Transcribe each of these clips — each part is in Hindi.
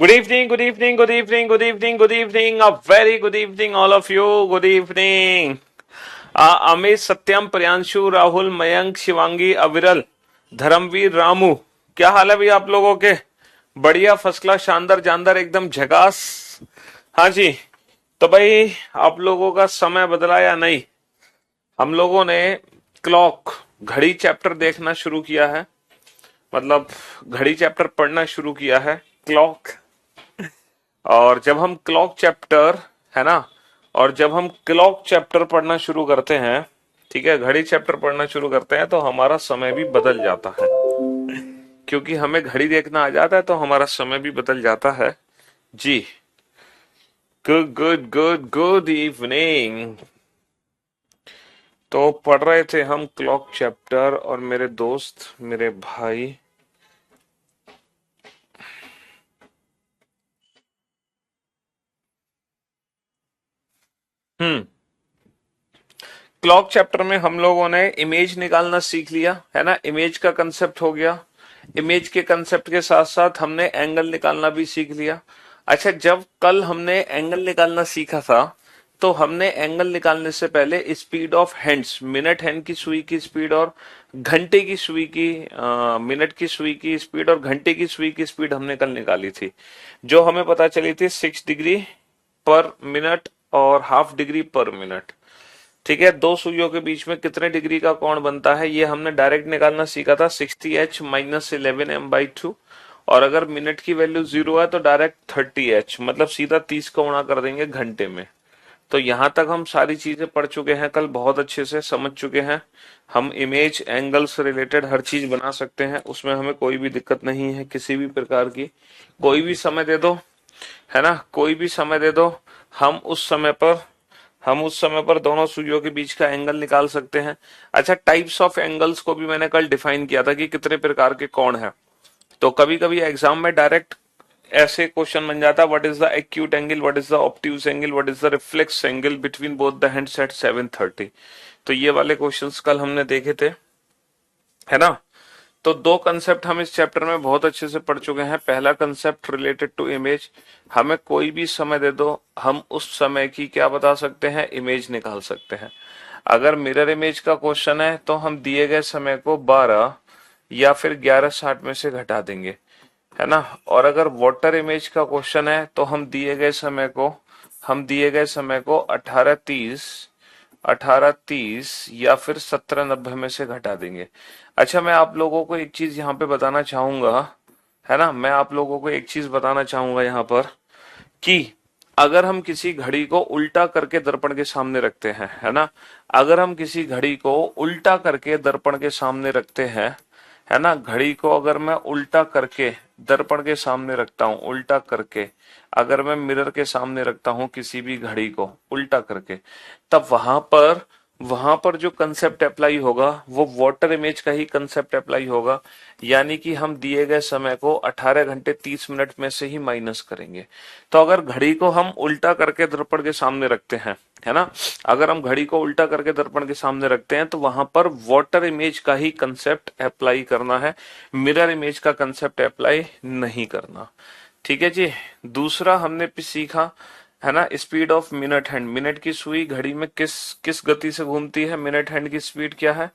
Good evening, good evening, good evening, good evening, good evening. A very good evening, all of you. Good evening. Amit, सत्यम, प्रियांशु, राहुल, मयंक, शिवांगी, अविरल, धर्मवीर, रामू, क्या हाल है भैया आप लोगों के? बढ़िया, फर्स्ट क्लास, शानदार जानदार, एकदम झकास। हाँ जी। तो भाई, आप लोगों का समय बदला या नहीं? हम लोगों ने क्लॉक घड़ी चैप्टर देखना शुरू किया है, मतलब घड़ी चैप्टर पढ़ना शुरू किया है, क्लॉक। और जब हम क्लॉक चैप्टर, है ना, और जब हम क्लॉक चैप्टर पढ़ना शुरू करते हैं, ठीक है, घड़ी चैप्टर पढ़ना शुरू करते हैं, तो हमारा समय भी बदल जाता है। क्योंकि हमें घड़ी देखना आ जाता है तो हमारा समय भी बदल जाता है जी। Good good good good evening. तो पढ़ रहे थे हम क्लॉक चैप्टर, और मेरे दोस्त, मेरे भाई, हम्म, क्लॉक चैप्टर में हम लोगों ने इमेज निकालना सीख लिया, है ना, इमेज का कंसेप्ट हो गया। इमेज के कंसेप्ट के साथ साथ हमने एंगल निकालना भी सीख लिया। अच्छा, जब कल हमने एंगल निकालना सीखा था, तो हमने एंगल निकालने से पहले speed of hands, minute hand की सुई की स्पीड और घंटे की सुई की, मिनट की सुई की स्पीड और घंटे की सुई की स्पीड हमने कल निकाली थी, जो हमें पता चली थी 6 डिग्री पर मिनट और हाफ डिग्री पर मिनट। ठीक है, दो सुइयों के बीच में कितने डिग्री का कोण बनता है, ये हमने डायरेक्ट निकालना सीखा था, 60h माइनस 11m/2। और अगर मिनट की वैल्यू 0 है तो डायरेक्ट 30h, मतलब सीधा 30 का गुणा कर देंगे घंटे में। तो यहां तक हम सारी चीजें पढ़ चुके हैं, कल बहुत अच्छे से समझ चुके हैं। हम इमेज एंगल से रिलेटेड हर चीज बना सकते हैं, उसमें हमें कोई भी दिक्कत नहीं है किसी भी प्रकार की। कोई भी समय दे दो, है ना, कोई भी समय दे दो, हम उस समय पर हम उस समय पर दोनों सुइयों के बीच का एंगल निकाल सकते हैं। अच्छा, टाइप्स ऑफ एंगल्स को भी मैंने कल डिफाइन किया था कि कितने प्रकार के कोण हैं। तो कभी कभी एग्जाम में डायरेक्ट ऐसे क्वेश्चन बन जाता है, what is the acute angle, what is the obtuse angle, what is the reflex angle between both the hands eight 7:30। तो ये वाले क्वेश्चंस कल हमने देखे थे, है ना। तो दो कंसेप्ट हम इस चैप्टर में बहुत अच्छे से पढ़ चुके हैं। पहला कंसेप्ट रिलेटेड टू इमेज, हमें कोई भी समय दे दो, हम उस समय की क्या बता सकते हैं, इमेज निकाल सकते हैं। अगर मिरर इमेज का क्वेश्चन है तो हम दिए गए समय को 12 या फिर 11:60 में से घटा देंगे, है ना। और अगर वाटर इमेज का क्वेश्चन है तो हम दिए गए समय को 18:30 या फिर 17:90 में से घटा देंगे। अच्छा, मैं आप लोगों को एक चीज यहाँ पे बताना चाहूंगा, है ना, मैं आप लोगों को एक चीज बताना चाहूंगा यहाँ पर, कि अगर हम किसी घड़ी को उल्टा करके दर्पण के सामने रखते हैं, है ना, अगर हम किसी घड़ी को उल्टा करके दर्पण के सामने रखते हैं, है ना, घड़ी को अगर मैं उल्टा करके दर्पण के सामने रखता हूं, उल्टा करके, अगर मैं मिरर के सामने रखता हूं किसी भी घड़ी को उल्टा करके, तब वहां पर जो कंसेप्ट अप्लाई होगा वो वाटर इमेज का ही कंसेप्ट अप्लाई होगा। यानी कि हम दिए गए समय को 18 घंटे 30 मिनट में से ही माइनस करेंगे। तो अगर घड़ी को हम उल्टा करके दर्पण के सामने रखते हैं, है ना, अगर हम घड़ी को उल्टा करके दर्पण के सामने रखते हैं तो वहां पर वाटर इमेज का ही कंसेप्ट अप्लाई करना है, मिरर इमेज का कंसेप्ट अप्लाई नहीं करना। ठीक है जी। दूसरा हमने सीखा, है ना, speed of minute hand, minute की सुई घड़ी में किस किस गति से घूमती है, मिनट हैंड की स्पीड क्या है,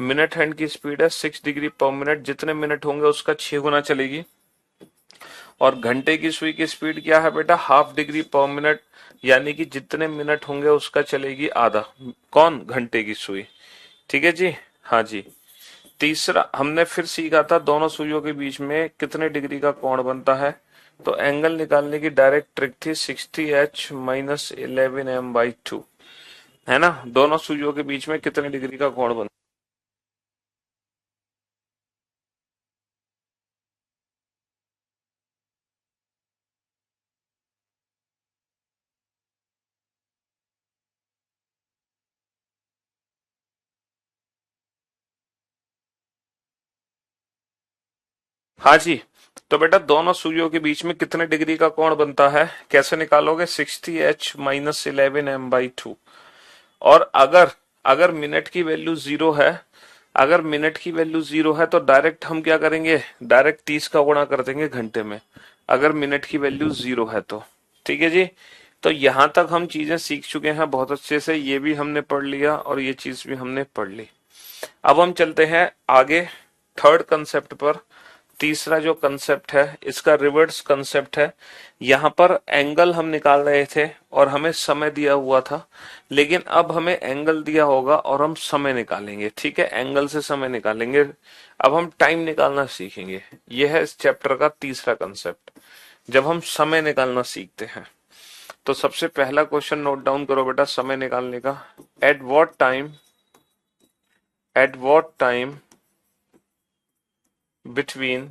मिनट हैंड की स्पीड है 6 डिग्री पर मिनट, जितने मिनट होंगे उसका 6 गुना चलेगी। और घंटे की सुई की स्पीड क्या है बेटा, हाफ डिग्री पर मिनट, यानी कि जितने मिनट होंगे उसका चलेगी आधा, कौन, घंटे की सुई। ठीक है जी। हाँ जी। तीसरा हमने फिर सीखा था दोनों सुइयों के बीच में कितने डिग्री का कोण बनता है। तो एंगल निकालने की डायरेक्ट ट्रिक थी 60h माइनस 11m/2, है ना, दोनों सुइयों के बीच में कितने डिग्री का कोण बनता है। हाँ जी। तो बेटा, दोनों सुइयों के बीच में कितने डिग्री का कोण बनता है, कैसे निकालोगे, 60h माइनस 11m/2। और अगर अगर मिनट की वैल्यू 0 है, अगर मिनट की वैल्यू 0 है तो डायरेक्ट हम क्या करेंगे, डायरेक्ट 30 का गुणा कर देंगे घंटे में। अगर मिनट की वैल्यू 0 है तो। ठीक है जी। तो यहां तक हम चीजें सीख चुके हैं बहुत अच्छे से, ये भी हमने पढ़ लिया और ये चीज भी हमने पढ़ ली। अब हम चलते हैं आगे थर्ड कंसेप्ट पर। तीसरा जो कंसेप्ट है इसका रिवर्स कंसेप्ट है। यहां पर एंगल हम निकाल रहे थे और हमें समय दिया हुआ था, लेकिन अब हमें एंगल दिया होगा और हम समय निकालेंगे। ठीक है, एंगल से समय निकालेंगे। अब हम टाइम निकालना सीखेंगे। यह है इस चैप्टर का तीसरा कंसेप्ट, जब हम समय निकालना सीखते हैं। तो सबसे पहला क्वेश्चन नोट डाउन करो बेटा समय निकालने का। At what time between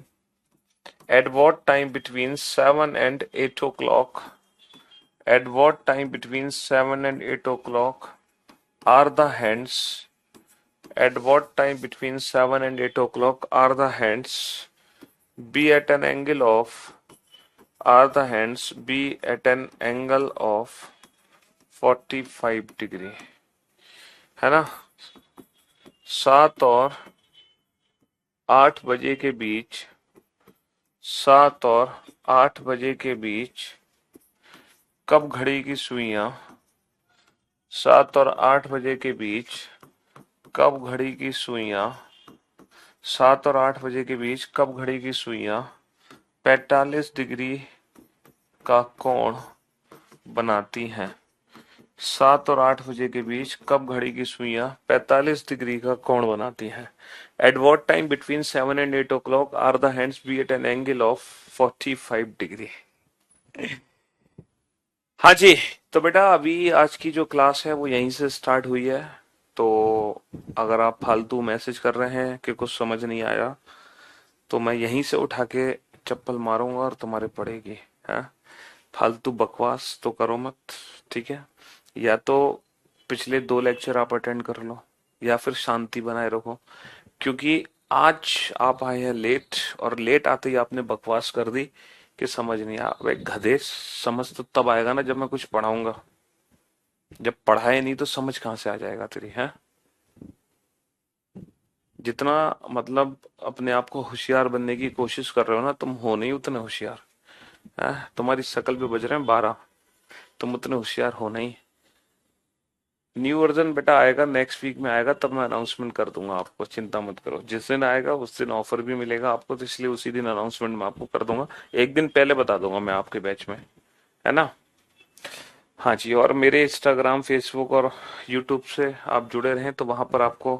at what time between 7 and 8 o'clock at what time between 7 and 8 o'clock are the hands at what time between 7 and 8 o'clock are the hands be at an angle of are the hands be at an angle of 45 degree, है ना। 7 और 8 बजे के बीच 7 और 8 बजे के बीच कब घड़ी की सुइयां 7 और 8 बजे के बीच कब घड़ी की सुइयां 7 और 8 बजे के बीच कब घड़ी की सुइयां 45 डिग्री का कोण बनाती हैं। 7 और 8 बजे के बीच कब घड़ी की सुइयां 45 डिग्री का कोण बनाती हैं। At what time between 7 and 8 o'clock are the hands be at an angle of 45 degree. हाँ जी। तो बेटा अभी आज की जो क्लास है वो यहीं से स्टार्ट हुई है। तो अगर आप फालतू मैसेज कर रहे हैं कि कुछ समझ नहीं आया, तो मैं यहीं से उठा के चप्पल मारूंगा और तुम्हारे पड़ेगी। है, फालतू बकवास तो करो मत। ठीक है, या तो पिछले 2 लेक्चर आप अटेंड कर लो या फिर शांति बनाए रखो, क्योंकि आज आप आए हैं लेट और लेट आते ही आपने बकवास कर दी कि समझ नहीं आया। वे गधे, समझ तो तब आएगा ना जब मैं कुछ पढ़ाऊंगा। जब पढ़ाए नहीं तो समझ कहां से आ जाएगा तेरी। है, जितना मतलब अपने आप को होशियार बनने की कोशिश कर रहे हो ना, तुम हो नहीं उतने होशियार। तुम्हारी शकल पे बज रहे हैं 12, तुम उतने होशियार हो नहीं। न्यू वर्जन बेटा आएगा नेक्स्ट वीक में आएगा, तब मैं अनाउंसमेंट कर दूंगा आपको, चिंता मत करो। जिस दिन आएगा उस दिन ऑफर भी मिलेगा आपको, तो इसलिए उसी दिन अनाउंसमेंट मैं आपको कर दूंगा। एक दिन पहले बता दूंगा मैं आपके बैच में, है ना। हाँ जी, और मेरे इंस्टाग्राम, फेसबुक और यूट्यूब से आप जुड़े रहें तो वहां पर आपको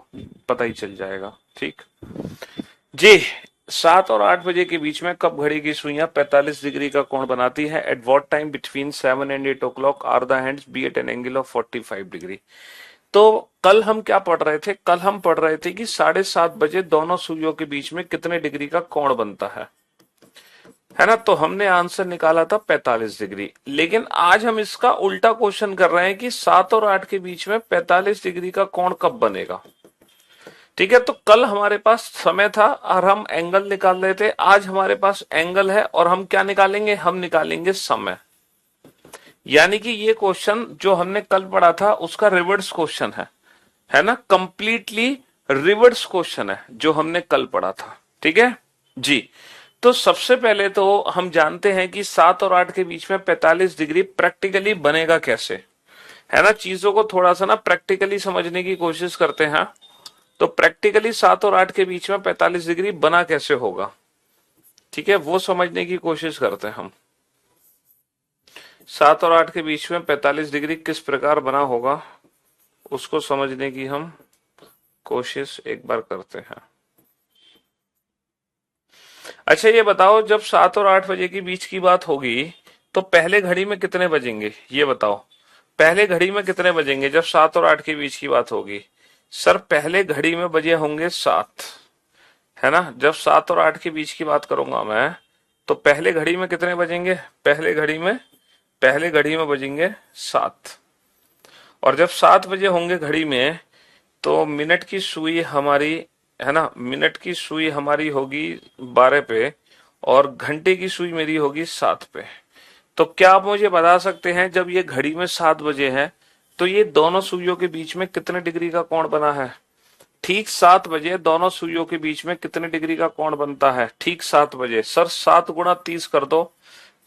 पता ही चल जाएगा। ठीक जी। 7 और 8 बजे के बीच में कब घड़ी की सुइयां 45 डिग्री का कोण बनाती है। At what time between 7 and 8 o'clock are the hands be at an angle of 45 degree. तो कल हम क्या पढ़ रहे थे? कल हम पढ़ रहे थे कि 7:30 बजे दोनों सुइयों के बीच में कितने डिग्री का कोण बनता है ना। तो हमने आंसर निकाला था 45 डिग्री, लेकिन आज हम इसका उल्टा क्वेश्चन कर रहे हैं कि 7 और 8 के बीच में 45 डिग्री का कोण कब बनेगा। ठीक है, तो कल हमारे पास समय था और हम एंगल निकाल रहे थे। आज हमारे पास एंगल है और हम क्या निकालेंगे? हम निकालेंगे समय। यानी कि ये क्वेश्चन जो हमने कल पढ़ा था उसका रिवर्स क्वेश्चन है ना। कंप्लीटली रिवर्स क्वेश्चन है जो हमने कल पढ़ा था। ठीक है जी। तो सबसे पहले तो हम जानते हैं कि 7 और 8 के बीच में 45 डिग्री प्रैक्टिकली बनेगा कैसे, है ना। चीजों को थोड़ा सा ना प्रैक्टिकली समझने की कोशिश करते हैं। तो प्रैक्टिकली 7 और 8 के बीच में 45 डिग्री बना कैसे होगा, ठीक है, वो समझने की कोशिश करते हैं हम। 7 और 8 के बीच में 45 डिग्री किस प्रकार बना होगा उसको समझने की हम कोशिश एक बार करते हैं। अच्छा ये बताओ, जब 7 और 8 बजे के बीच की बात होगी तो पहले घड़ी में कितने बजेंगे? ये बताओ, पहले घड़ी में कितने बजेंगे जब 7 और 8 के बीच की बात होगी? सर पहले घड़ी में बजे होंगे 7, है ना। जब 7 और 8 के बीच की बात करूंगा मैं, तो पहले घड़ी में कितने बजेंगे? पहले घड़ी में बजेंगे 7। और जब 7 बजे होंगे घड़ी में, तो मिनट की सुई हमारी, है ना, मिनट की सुई हमारी होगी 12 पे और घंटे की सुई मेरी होगी 7 पे। तो क्या आप मुझे बता सकते हैं जब ये घड़ी में 7 बजे है तो ये दोनों सुइयों के बीच में कितने डिग्री का कोण बना है? ठीक 7 बजे दोनों सुइयों के बीच में कितने डिग्री का कोण बनता है? ठीक 7 बजे। सर 7 × 30 कर दो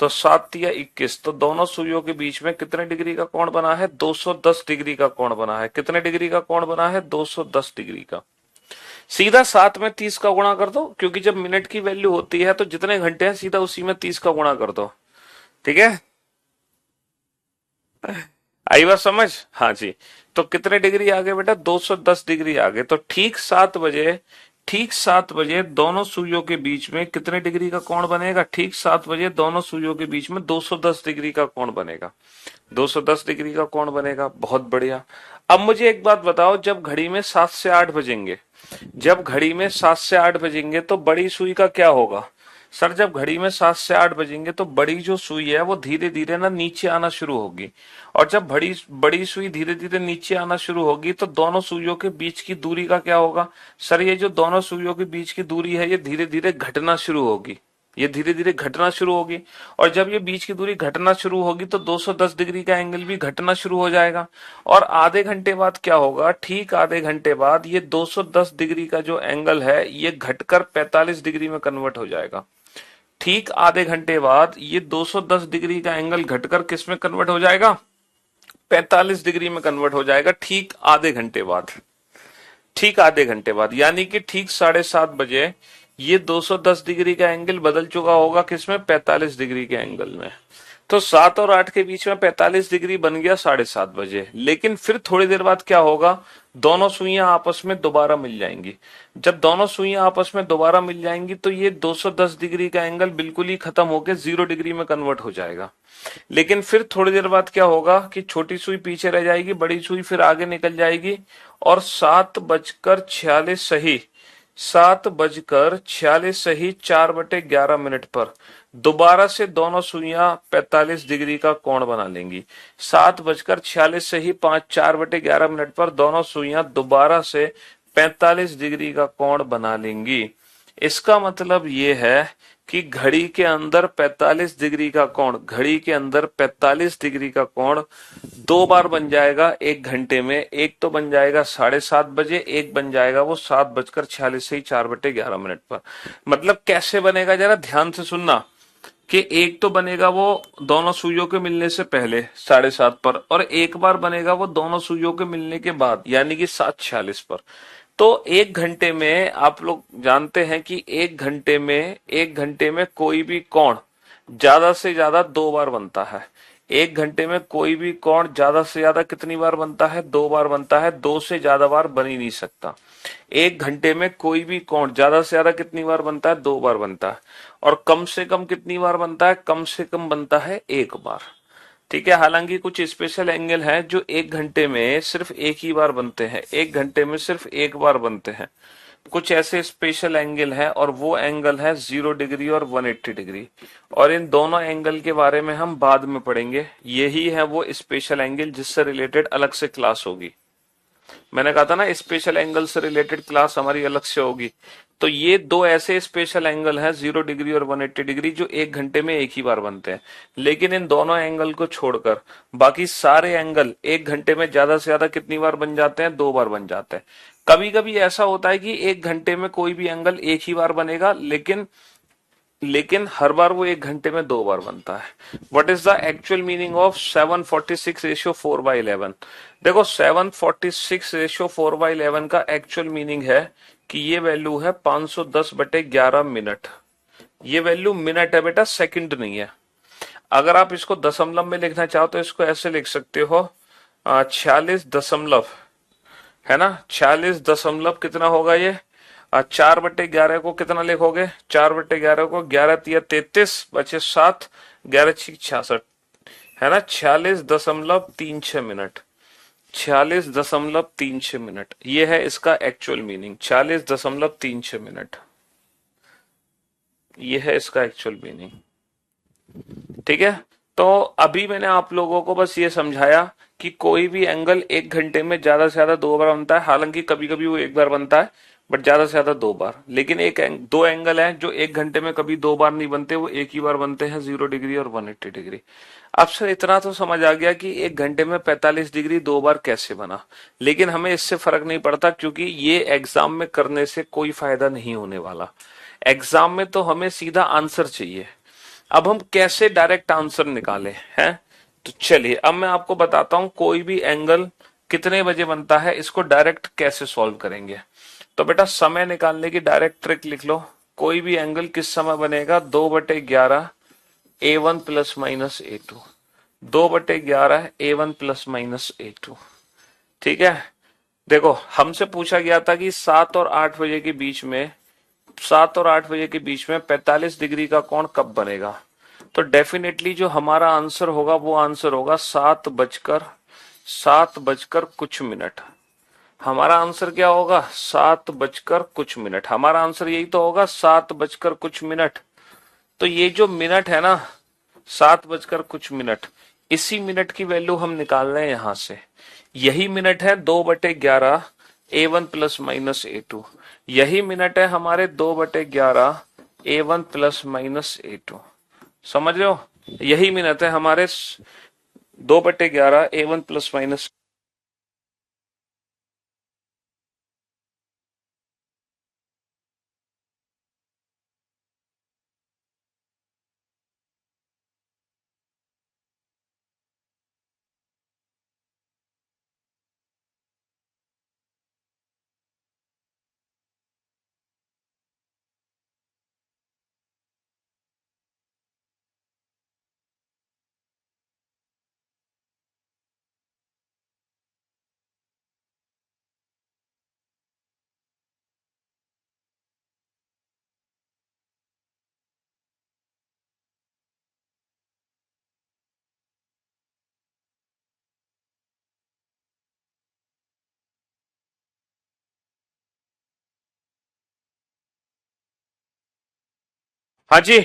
तो 7×3 = 21। तो दोनों सुइयों के बीच में कितने डिग्री का कोण बना है? 210 डिग्री का कोण बना है। कितने डिग्री का कोण बना है? 210 डिग्री का। सीधा 7 में 30 का गुणा कर दो, क्योंकि जब मिनट की वैल्यू होती है तो जितने घंटे हैं सीधा उसी में 30 का गुणा कर दो। ठीक है, आई बात समझ? हाँ जी। तो कितने डिग्री आ गए बेटा? 210 डिग्री आ गए। तो ठीक 7 बजे दोनों सुइयों के बीच में कितने डिग्री का कोण बनेगा? ठीक 7 बजे दोनों सुइयों के बीच में 210 डिग्री का कोण बनेगा। 210 डिग्री का कोण बनेगा। बहुत बढ़िया। अब मुझे एक बात बताओ, जब घड़ी में 7 से 8 बजेंगे, जब घड़ी में 7 से 8 बजेंगे तो बड़ी सुई का क्या होगा? सर जब घड़ी में 7 से 8 बजेंगे तो बड़ी जो सुई है वो धीरे धीरे ना नीचे आना शुरू होगी। और जब बड़ी बड़ी सुई धीरे धीरे नीचे आना शुरू होगी तो दोनों सुइयों के बीच की दूरी का क्या होगा? सर ये जो दोनों सुइयों के बीच की दूरी है ये धीरे धीरे घटना शुरू होगी। ये धीरे धीरे घटना शुरू होगी। और जब ये बीच की दूरी घटना शुरू होगी तो 210 डिग्री का एंगल भी घटना शुरू हो जाएगा। और आधे घंटे बाद क्या होगा? ठीक आधे घंटे बाद ये 210 डिग्री का जो एंगल है ये घटकर 45 डिग्री में कन्वर्ट हो जाएगा। ठीक आधे घंटे बाद ये 210 डिग्री का एंगल घटकर किस में कन्वर्ट हो जाएगा? 45 डिग्री में कन्वर्ट हो जाएगा। ठीक आधे घंटे बाद। ठीक आधे घंटे बाद, यानी कि ठीक 7:30 बजे ये 210 डिग्री का एंगल बदल चुका होगा किसमें? 45 डिग्री के एंगल में। तो 7 और 8 के बीच में 45 डिग्री बन गया 7:30 बजे। लेकिन फिर थोड़ी देर बाद क्या होगा? दोनों सुइयां आपस में दोबारा मिल जाएंगी। जब दोनों सुइयां आपस में दोबारा मिल जाएंगी तो ये 210 डिग्री का एंगल बिल्कुल ही खत्म होकर 0 डिग्री में कन्वर्ट हो जाएगा। लेकिन फिर थोड़ी देर बाद क्या होगा कि छोटी सुई पीछे रह जाएगी, बड़ी सुई फिर आगे निकल जाएगी। और 7:46 सही 4/11 पर दोबारा से दोनों सुइयां 45 डिग्री का कोण बना लेंगी। 7:46 सही 4/11 पर दोनों सुइयां दोबारा से 45 डिग्री का कोण बना लेंगी। इसका मतलब ये है कि घड़ी के अंदर 45 डिग्री का कोण, घड़ी के अंदर 45 डिग्री का कोण 2 बार बन जाएगा 1 घंटे में। एक तो बन जाएगा 7:30 बजे, एक बन जाएगा वो 7:46 सही 4/11 पर। मतलब कैसे बनेगा जरा ध्यान से सुनना, कि एक तो बनेगा वो दोनों सुइयों के मिलने से पहले 7:30 पर, और एक बार बनेगा वो दोनों सुइयों के मिलने के बाद यानी कि 7:46 पर। तो 1 घंटे में आप लोग जानते हैं कि 1 घंटे में कोई भी कोण ज्यादा से ज्यादा 2 बार बनता है। 1 घंटे में कोई भी कोण ज्यादा से ज्यादा कितनी बार बनता है? 2 बार बनता है। 2 से ज्यादा बार बन ही नहीं सकता। 1 घंटे में कोई भी कोण ज्यादा से ज्यादा कितनी बार बनता है? 2 बार बनता है। और कम से कम कितनी बार बनता है? कम से कम बनता है 1 बार। ठीक है। हालांकि कुछ स्पेशल एंगल हैं जो 1 घंटे में सिर्फ एक ही बार बनते हैं, 1 घंटे में सिर्फ 1 बार बनते हैं। कुछ ऐसे स्पेशल एंगल हैं और वो एंगल है 0 डिग्री और 180 डिग्री। और इन दोनों एंगल के बारे में हम बाद में पढ़ेंगे। यही है वो स्पेशल एंगल जिससे रिलेटेड अलग से क्लास होगी। मैंने कहा था ना स्पेशल एंगल से रिलेटेड क्लास हमारी अलग से होगी। तो ये दो ऐसे स्पेशल एंगल हैं 0 डिग्री और 180 डिग्री जो 1 घंटे में एक ही बार बनते हैं। लेकिन इन दोनों एंगल को छोड़कर बाकी सारे एंगल 1 घंटे में ज्यादा से ज्यादा कितनी बार बन जाते हैं? 2 बार बन जाते हैं। कभी कभी ऐसा होता है कि 1 घंटे में कोई भी एंगल एक ही बार बनेगा, लेकिन हर बार वो 1 घंटे में 2 बार बनता है। What is the actual meaning of 746:4/11? देखो 746:4/11 का एक्चुअल मीनिंग है कि ये वैल्यू है 510/11 मिनट। ये वैल्यू मिनट है बेटा, सेकंड नहीं है। अगर आप इसको दशमलव में लिखना चाहो तो इसको ऐसे लिख सकते हो 46 दशमलव, है ना। 46 दशमलव कितना होगा ये? 4/11 को कितना लिखोगे? 4/11 को 11×3 = 33 बचे 7, 11×6 = 66, है ना। 46.36 मिनट, 46.36 मिनट, ये है इसका एक्चुअल मीनिंग। 46.36 मिनट, ये है इसका एक्चुअल मीनिंग। ठीक है। तो अभी मैंने आप लोगों को बस ये समझाया कि कोई भी एंगल 1 घंटे में ज्यादा से ज्यादा 2 बार बनता है। हालांकि कभी कभी वो 1 बार बनता है, बट ज्यादा से ज्यादा 2 बार। लेकिन दो एंगल हैं जो 1 घंटे में कभी 2 बार नहीं बनते, वो एक ही बार बनते हैं, 0 डिग्री और 180 डिग्री। अब सर इतना तो समझ आ गया कि 1 घंटे में 45 डिग्री 2 बार कैसे बना, लेकिन हमें इससे फर्क नहीं पड़ता क्योंकि ये एग्जाम में करने से कोई फायदा नहीं होने वाला। एग्जाम में तो हमें सीधा आंसर चाहिए। अब हम कैसे डायरेक्ट आंसर निकालें हैं, तो चलिए अब मैं आपको बताता हूं कोई भी एंगल कितने बजे बनता है, इसको डायरेक्ट कैसे सॉल्व करेंगे। तो बेटा समय निकालने की डायरेक्ट ट्रिक लिख लो। कोई भी एंगल किस समय बनेगा, 2/11 A1 plus minus A2, 2/11 A1 plus minus A2। ठीक है। देखो हमसे पूछा गया था कि 7 और 8 बजे के बीच में, 7 और 8 बजे के बीच में 45 डिग्री का कोण कब बनेगा। तो डेफिनेटली जो हमारा आंसर होगा वो आंसर होगा 7 बजकर कुछ मिनट। हमारा आंसर क्या होगा, 7 बजकर कुछ मिनट। हमारा आंसर यही तो होगा, 7 बजकर कुछ मिनट। तो ये जो मिनट है ना, 7 बजकर कुछ मिनट, इसी मिनट की वैल्यू हम निकाल रहे हैं यहां से। यही मिनट है 2/11 A1 प्लस माइनस A2। यही मिनट है हमारे 2/11 A1 प्लस माइनस A2। समझ रहे हो, यही मिनट है हमारे 2/11 A1 प्लस माइनस। हाँ जी,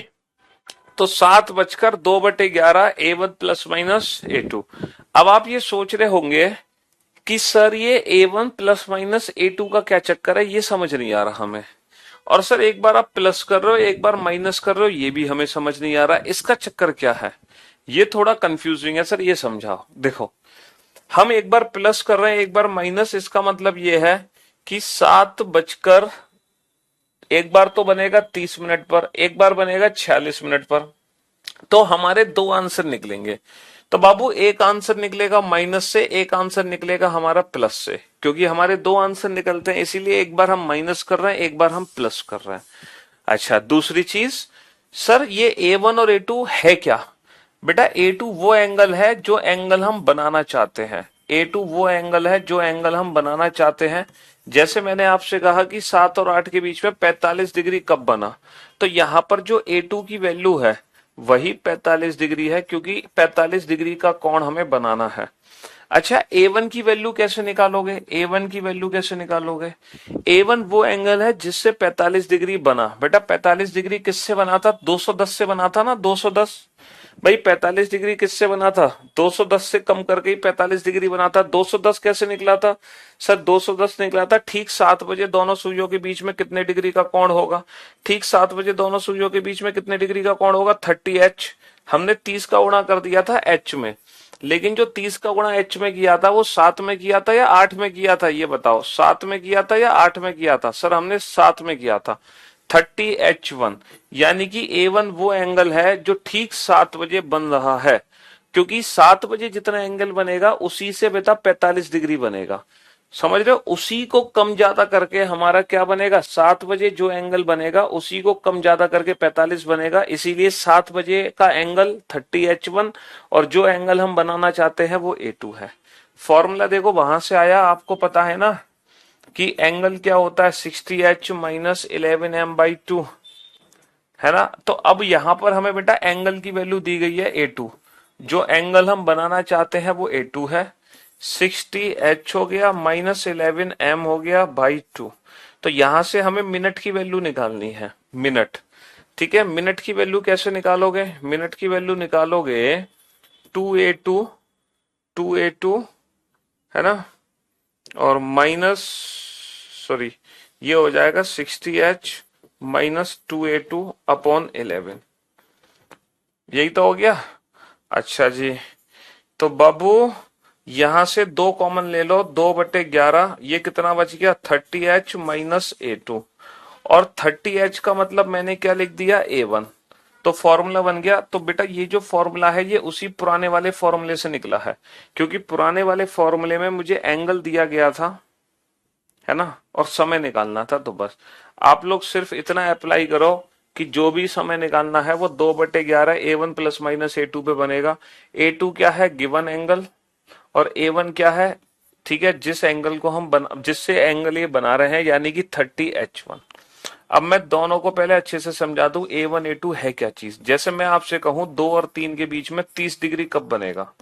तो 7 बजकर 2/11 A1 प्लस माइनस A2। अब आप ये सोच रहे होंगे कि सर ये A1 प्लस माइनस A2 का क्या चक्कर है, ये समझ नहीं आ रहा हमें। और सर एक बार आप प्लस कर रहे हो एक बार माइनस कर रहे हो, ये भी हमें समझ नहीं आ रहा, इसका चक्कर क्या है। ये थोड़ा कंफ्यूजिंग है सर, ये समझाओ। देखो हम एक बार प्लस कर रहे हैं एक बार माइनस, इसका मतलब ये है कि 7 बजकर, एक बार तो बनेगा 30 मिनट पर, एक बार बनेगा 46 मिनट पर। तो हमारे दो आंसर निकलेंगे। तो बाबू एक आंसर निकलेगा माइनस से, एक आंसर निकलेगा हमारा प्लस से, क्योंकि हमारे दो आंसर निकलते हैं, इसीलिए एक बार हम माइनस कर रहे हैं एक बार हम प्लस कर रहे हैं। अच्छा दूसरी चीज, सर ये A1 और A2 है क्या। बेटा A2 वो एंगल है जो एंगल हम बनाना चाहते हैं। A2 वो एंगल है जो एंगल हम बनाना चाहते हैं। जैसे मैंने आपसे कहा कि 7 और 8 के बीच में 45 डिग्री कब बना, तो यहां पर जो A2 की वैल्यू है वही 45 डिग्री है, क्योंकि 45 डिग्री का कोण हमें बनाना है। अच्छा A1 की वैल्यू कैसे निकालोगे, A1 की वैल्यू कैसे निकालोगे। A1 वो एंगल है जिससे 45 डिग्री बना। बेटा 45 डिग्री किससे बना था, 210 से बना था ना, 210। भाई 45 डिग्री किससे बना था, 210 से कम करके ही 45 डिग्री बना था। 210 कैसे निकला था सर, 210 निकला था ठीक 7 बजे दोनों सुइयों के बीच में कितने डिग्री का कोण होगा, ठीक 7 बजे दोनों सुइयों के बीच में कितने डिग्री का कोण होगा, 30H। हमने 30 का गुणा कर दिया था H में, लेकिन जो 30 का गुणा H में किया था वो 7 में किया था या 8 में किया था, ये बताओ, 7 में किया था या 8 में किया था। सर हमने 7 में किया था, 30H1। यानी कि A1 वो एंगल है जो ठीक 7 बजे बन रहा है, क्योंकि 7 बजे जितना एंगल बनेगा उसी से बेटा 45 डिग्री बनेगा। समझ रहे हो, उसी को कम ज्यादा करके हमारा क्या बनेगा, 7 बजे जो एंगल बनेगा उसी को कम ज्यादा करके 45 बनेगा। इसीलिए 7 बजे का एंगल 30H1 और जो एंगल हम बनाना चाहते हैं वो A2 है। फॉर्मूला देखो वहां से आया, आपको पता है ना कि एंगल क्या होता है, 60H माइनस 11M/2, है ना। तो अब यहां पर हमें बेटा एंगल की वैल्यू दी गई है A2, जो एंगल हम बनाना चाहते हैं वो A2 है। 60H हो गया माइनस 11M हो गया बाई 2। तो यहां से हमें मिनट की वैल्यू निकालनी है, मिनट। ठीक है, मिनट की वैल्यू कैसे निकालोगे, मिनट की वैल्यू निकालोगे 2A2, 2A2, है ना, और माइनस, सॉरी ये हो जाएगा 60H माइनस 2A2 अपॉन 11। यही तो हो गया। अच्छा जी, तो बाबू यहां से 2 कॉमन ले लो, 2/11, ये कितना बच गया 30H माइनस A2। और 30H का मतलब मैंने क्या लिख दिया A1, तो फॉर्मूला बन गया। तो बेटा ये जो फॉर्मूला है ये उसी पुराने वाले फॉर्मूले से निकला है, क्योंकि पुराने वाले फॉर्मूले में मुझे एंगल दिया गया था, है ना, और समय निकालना था। तो बस आप लोग सिर्फ इतना अप्लाई करो कि जो भी समय निकालना है वो 2/11 A1 प्लस माइनस A2 पे बनेगा। A2 क्या है, गिवन एंगल, और A1 क्या है, ठीक है, जिस एंगल को हम जिससे एंगल ये बना रहे हैं, यानी कि 30H1। अब मैं दोनों को पहले अच्छे से समझा दूं A1 A2 है क्या चीज। जैसे मैं आपसे कहूं 2 और 3 के बीच में 30 डिग्री कब बनेगा,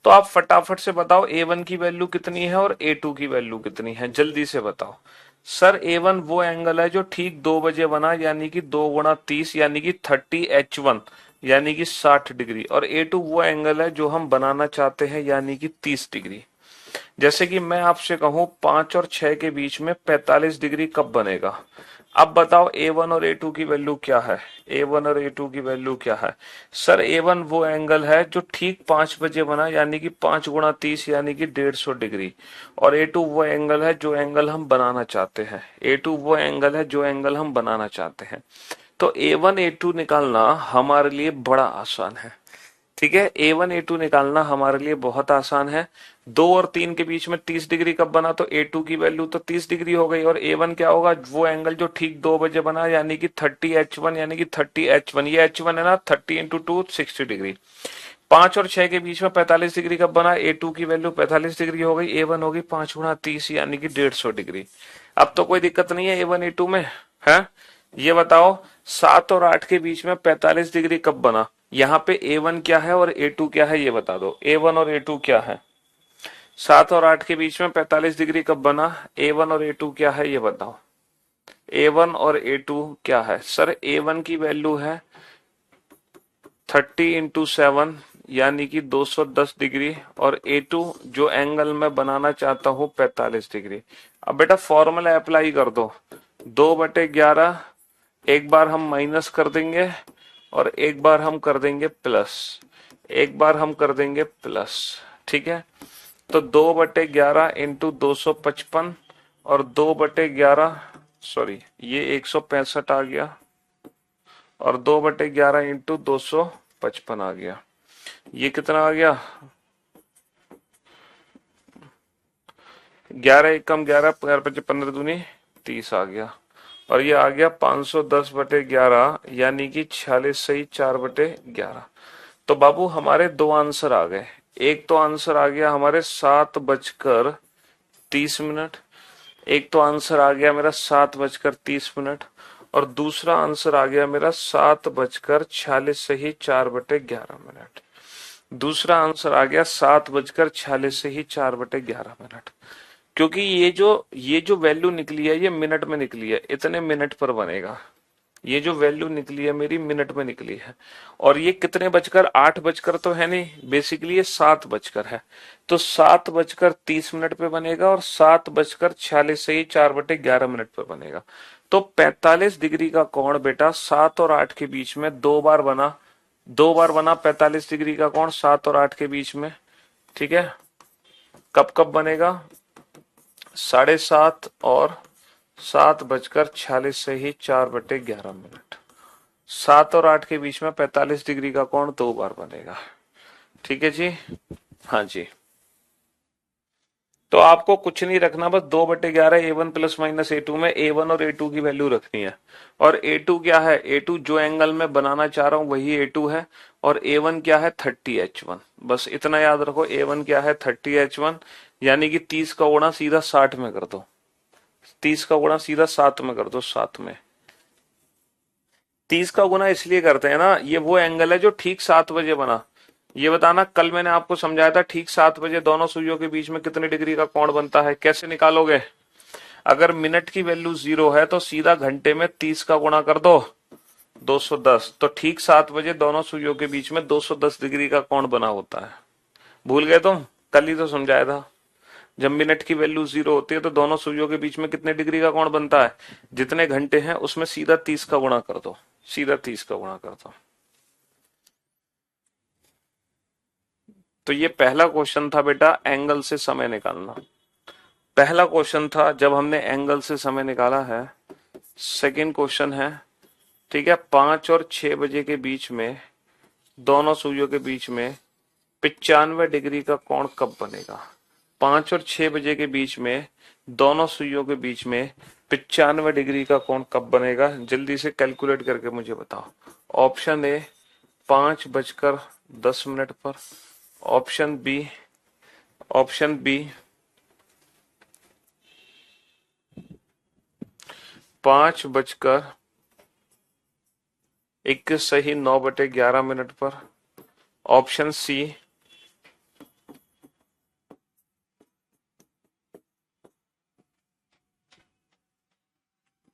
तो आप फटाफट से बताओ A1 की वैल्यू कितनी है और A2 की वैल्यू कितनी है, जल्दी से बताओ। सर A1 वो एंगल है जो ठीक 2 बजे बना, यानी कि 2 गुणा 30, यानी कि 30H1, यानी कि 60 डिग्री। और A2 वो एंगल है जो हम बनाना चाहते हैं, यानी कि 30 डिग्री। जैसे कि मैं आपसे कहूं 5 और 6 के बीच में 45 डिग्री कब बनेगा। अब बताओ A1 और A2 की वैल्यू क्या है, A1 और A2 की वैल्यू क्या है। सर A1 वो एंगल है जो ठीक 5 बजे बना, यानी कि 5 गुणा 30, यानी कि 150 डिग्री। और A2 वो एंगल है जो एंगल हम बनाना चाहते हैं, A2 वो एंगल है जो एंगल हम बनाना चाहते हैं। तो A1 A2 निकालना हमारे लिए बड़ा आसान है, ठीक है। A1 A2 निकालना हमारे लिए बहुत आसान है। 2 और 3 के बीच में 30 डिग्री कब बना, तो A2 की वैल्यू तो 30 डिग्री हो गई। और A1 क्या होगा, वो एंगल जो ठीक 2 बजे बना, यानी कि 30H1, यानी कि 30H1, ये H1 है ना, 30 इंटू 2 60 डिग्री। 5 और 6 के बीच में 45 डिग्री कब बना, A2 की वैल्यू 45 डिग्री हो गई, A1 होगी 5 गुणा 30, यानी कि 150 डिग्री। अब तो कोई दिक्कत नहीं है A1 A2 में, है। ये बताओ 7 और 8 के बीच में 45 डिग्री कब बना, यहाँ पे A1 क्या है और A2 क्या है, ये बता दो। A1 और A2 क्या है, 7 और 8 के बीच में 45 डिग्री कब बना, A1 और A2 क्या है, ये बताओ। A1 और A2 क्या है, सर A1 की वैल्यू है 30 इंटू 7, यानी कि 210 डिग्री। और A2 जो एंगल मैं बनाना चाहता हूं 45 डिग्री। अब बेटा फॉर्मूला अप्लाई कर दो, 2/11, एक बार हम माइनस कर देंगे और एक बार हम कर देंगे प्लस, एक बार हम कर देंगे प्लस, ठीक है। तो 2/11 इंटू 255, और 2/11, सॉरी ये 165 आ गया, और 2/11 इंटू 255 आ गया। ये कितना आ गया, 11 एकम 11, 15 दूनी 30 आ गया। और ये आ गया 510/11, यानी कि 46 सही 4/11। तो बाबू हमारे दो आंसर आ गए। एक तो आंसर आ गया हमारे 7:30, एक तो आंसर आ गया मेरा 7:30, और दूसरा आंसर आ गया मेरा 7:46 सही 4/11। दूसरा आंसर आ गया 7:46 से ही 4/11। क्योंकि ये जो वैल्यू निकली है ये मिनट में निकली है, इतने मिनट पर बनेगा। ये जो वैल्यू निकली है मेरी मिनट में निकली है। और ये कितने बजकर, 8 बजकर तो है नहीं, बेसिकली ये 7 बजकर है। तो 7:30 पे बनेगा, और 7:46 से ही 4/11 पर बनेगा। तो 45 डिग्री का कोण बेटा 7 और 8 के बीच में 2 बार बना, 2 बार बना 45 डिग्री का कोण 7 और 8 के बीच में, ठीक है। कब कब बनेगा, 7:30 और 7:46 से ही 4/11। 7 और 8 के बीच में 45 डिग्री का कोण 2 बार बनेगा, ठीक है जी। हाँ जी, तो आपको कुछ नहीं रखना, बस 2/11 A1 प्लस माइनस A2 में A1 और A2 की वैल्यू रखनी है। और A2 क्या है, A2 जो एंगल मैं बनाना चाह रहा हूं वही A2 है। और A1 क्या है 30H1, बस इतना याद रखो। A1 क्या है 30H1, यानी कि 30 का गुणा सीधा 60 में कर दो, 30 का गुणा सीधा 7 में कर दो, 7 में। 30 का गुना इसलिए करते हैं ना, ये वो एंगल है जो ठीक 7 बजे बना। ये बताना, कल मैंने आपको समझाया था ठीक 7 बजे दोनों सुइयों के बीच में कितने डिग्री का कोण बनता है, कैसे निकालोगे। अगर मिनट की वैल्यू 0 है तो सीधा घंटे में 30 का गुणा कर दो 210, तो ठीक 7 बजे दोनों सुइयों के बीच में 210 डिग्री का कोण बना होता है। भूल गए तुम, कल ही तो समझाया था। जब मिनट की वैल्यू 0 होती है तो दोनों सुइयों के बीच में कितने डिग्री का कोण बनता है, जितने घंटे हैं उसमें सीधा 30 का गुणा कर दो, सीधा 30 का गुणा कर दो। तो ये पहला क्वेश्चन था बेटा एंगल से समय निकालना, पहला क्वेश्चन था जब हमने एंगल से समय निकाला है। सेकंड क्वेश्चन है, ठीक है, 5 और 6 बजे के बीच में दोनों सुइयों के बीच में 95 डिग्री का कोण कब बनेगा। 5 और 6 बजे के बीच में दोनों सुइयों के बीच में 95 डिग्री का कोण कब बनेगा, जल्दी से कैलकुलेट करके मुझे बताओ। ऑप्शन ए 5:10 पर, ऑप्शन बी, ऑप्शन बी 5:21 सही 9:11 पर, ऑप्शन सी